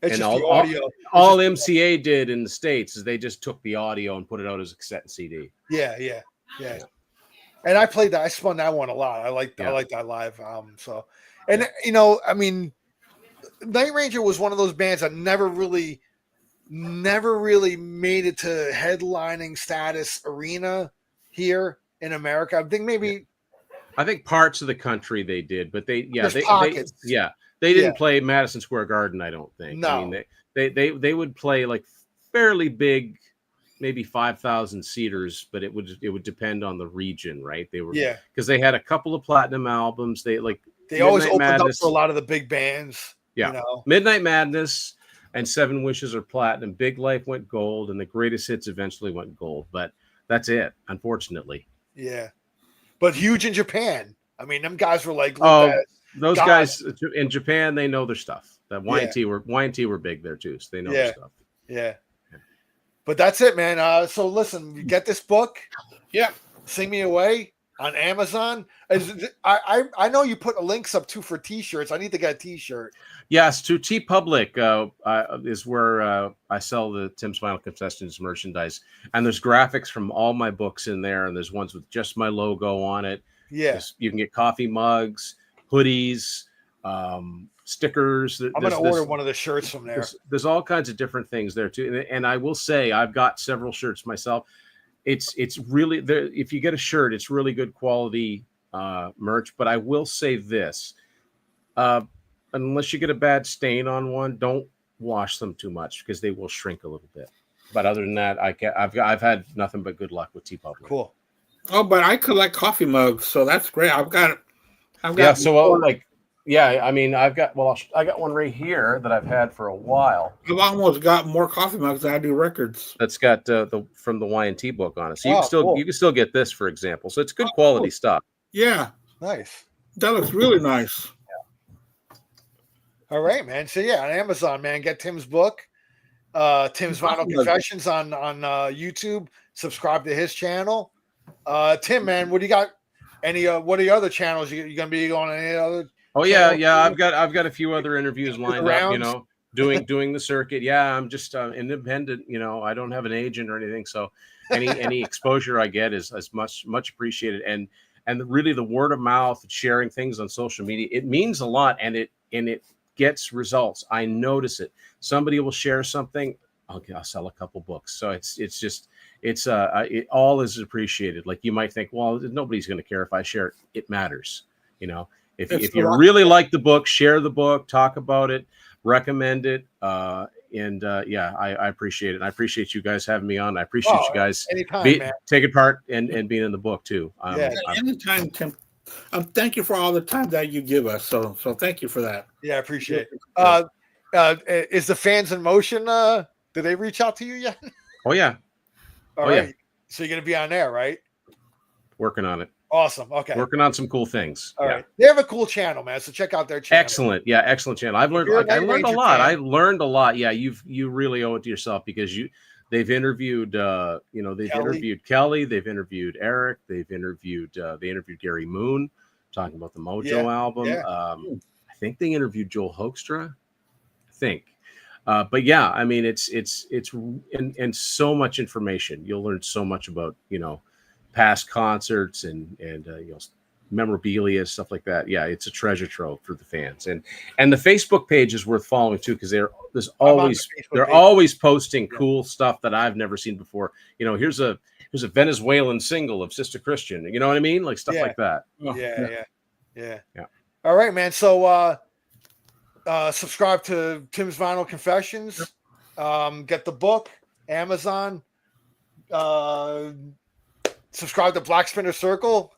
It's and just the audio. All MCA did in the States is they just took the audio and put it out as a cassette and CD. Yeah. And I played that. I spun that one a lot. I like that live album. So, and I mean, Night Ranger was one of those bands that never really made it to headlining status arena here in America. I think I think parts of the country they did, but they didn't play Madison Square Garden, I don't think. No. I mean, they would play like fairly big, maybe 5,000 seaters, but it would depend on the region, right? They were because they had a couple of platinum albums. They always opened up for a lot of the big bands. Yeah, Midnight Madness and 7 Wishes are platinum. Big Life went gold, and the Greatest Hits eventually went gold. But that's it, unfortunately. Yeah, but huge in Japan. I mean, them guys were like, those guys in Japan, they know their stuff. That Y&T were big there too, so they know their stuff. Yeah. But that's it, man. So listen, you get this book. Yeah. Sing Me Away on Amazon. I know you put links up too for T-shirts. I need to get a T-shirt. Yes, to TeePublic is where I sell the Tim's Final Confessions merchandise, and there's graphics from all my books in there, and there's ones with just my logo on it. Yeah, you can get coffee mugs, hoodies, stickers. I'm going to order one of the shirts from there. There's all kinds of different things there too, and I will say I've got several shirts myself. It's really there. If you get a shirt, it's really good quality merch. But I will say this: unless you get a bad stain on one, don't wash them too much because they will shrink a little bit. But other than that, I've had nothing but good luck with TeePublic. Cool. Oh, but I collect coffee mugs, so that's great. I mean, I got one right here that I've had for a while. I've almost got more coffee mugs than I do records. That's got from the Y&T book on it. So you can still get this, for example. So it's good quality stuff. Yeah. Nice. That looks really nice. Yeah. All right, man. So yeah, on Amazon, man, get Tim's book. Tim's Final Confessions on YouTube. Subscribe to his channel. Tim, man, what do you got? What are the other channels? You gonna be on any other? Oh yeah. I've got a few other interviews lined up. Doing the circuit. Yeah, I'm just independent. I don't have an agent or anything. So any exposure I get is much appreciated. And really the word of mouth, sharing things on social media, it means a lot, and it gets results. I notice it. Somebody will share something. I'll sell a couple books. So it all is appreciated. Like you might think, well, nobody's going to care if I share it. It matters. You know, if you really like the book, share the book, talk about it, recommend it. I appreciate it. And I appreciate you guys having me on. I appreciate you guys taking part and being in the book too. Anytime, Tim. Thank you for all the time that you give us. So thank you for that. Yeah, I appreciate it. Is the Fans in Motion? Did they reach out to you yet? Oh yeah. All right. Yeah. So you're gonna be on there, right? Working on it. Awesome. Okay. Working on some cool things. All right. They have a cool channel, man. So check out their channel. Excellent. Yeah, excellent channel. I learned a lot. I learned a lot. Yeah, you really owe it to yourself because they've interviewed interviewed Kelly, they've interviewed Eric, they interviewed Gary Moon talking about the Mojo album. Yeah. I think they interviewed Joel Hoekstra. I think. But yeah, I mean it's and so much information. You'll learn so much about, past concerts and memorabilia, stuff like that. Yeah, it's a treasure trove for the fans. And the Facebook page is worth following too, because they're always posting cool stuff that I've never seen before. Here's a Venezuelan single of Sister Christian. You know what I mean? Like stuff like that. Yeah. All right, man. So subscribe to Tim's Vinyl Confessions. Get the book, Amazon. Subscribe to Black Spinner Circle.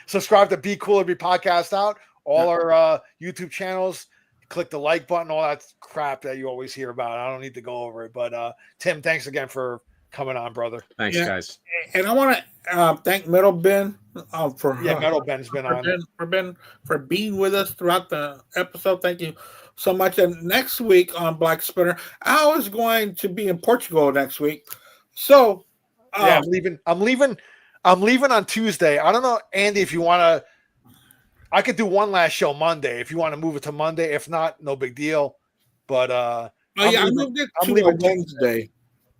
Subscribe to Be Cool or Be Podcast Out. All our YouTube channels. Click the like button, all that crap that you always hear about. I don't need to go over it. But Tim, thanks again for coming on, brother. Thanks, guys. And I want to thank Metal Ben Metal Ben's been on for being with us throughout the episode. Thank you so much. And next week on Black Spinner, I was going to be in Portugal next week. So I'm leaving on Tuesday. I don't know, Andy, if you want to. I could do one last show Monday if you want to move it to Monday. If not, no big deal. But I moved it to Wednesday.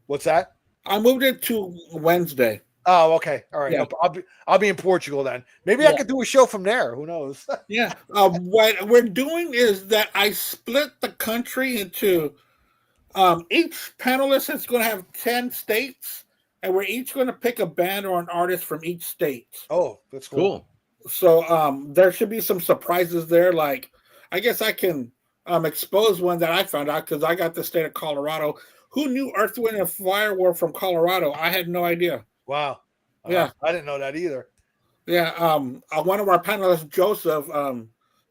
What's that? I moved it to Wednesday. Oh, okay. All right. Yeah. I'll be in Portugal then. Maybe I could do a show from there. Who knows? Yeah. What we're doing is that I split the country into each panelist is going to have 10 states, and we're each going to pick a band or an artist from each state. Oh, that's cool. So there should be some surprises there. Like, I guess I can expose one that I found out because I got the state of Colorado. Who knew Earth, Wind, and Fire were from Colorado? I had no idea. Wow. Yeah. I didn't know that either. Yeah. One of our panelists, Joseph,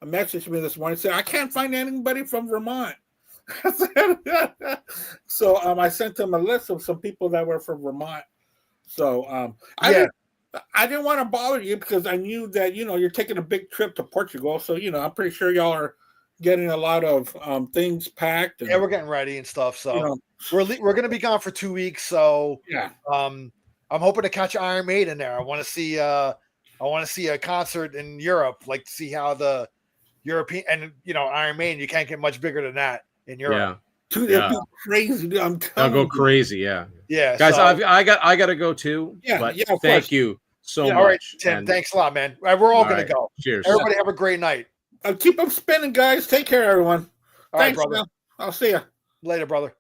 messaged me this morning and said, I can't find anybody from Vermont. So I sent him a list of some people that were from Vermont. So I didn't want to bother you because I knew that, you're taking a big trip to Portugal. So, I'm pretty sure y'all are getting a lot of things packed. And, we're getting ready and stuff. So we're going to be gone for 2 weeks. So I'm hoping to catch Iron Maiden there. I want to see a concert in Europe, like to see how the European and Iron Maiden. You can't get much bigger than that in Europe. Yeah. Dude, that'd be crazy. Dude, I'm telling you. I'll go crazy. Yeah. Yeah. Guys, so, I got to go too. Yeah. But thank you so much. All right, Tim. Thanks a lot, man. We're all going to go. Cheers. Everybody have a great night. Keep them spinning, guys. Take care, everyone. All right, brother. Man. I'll see you later, brother.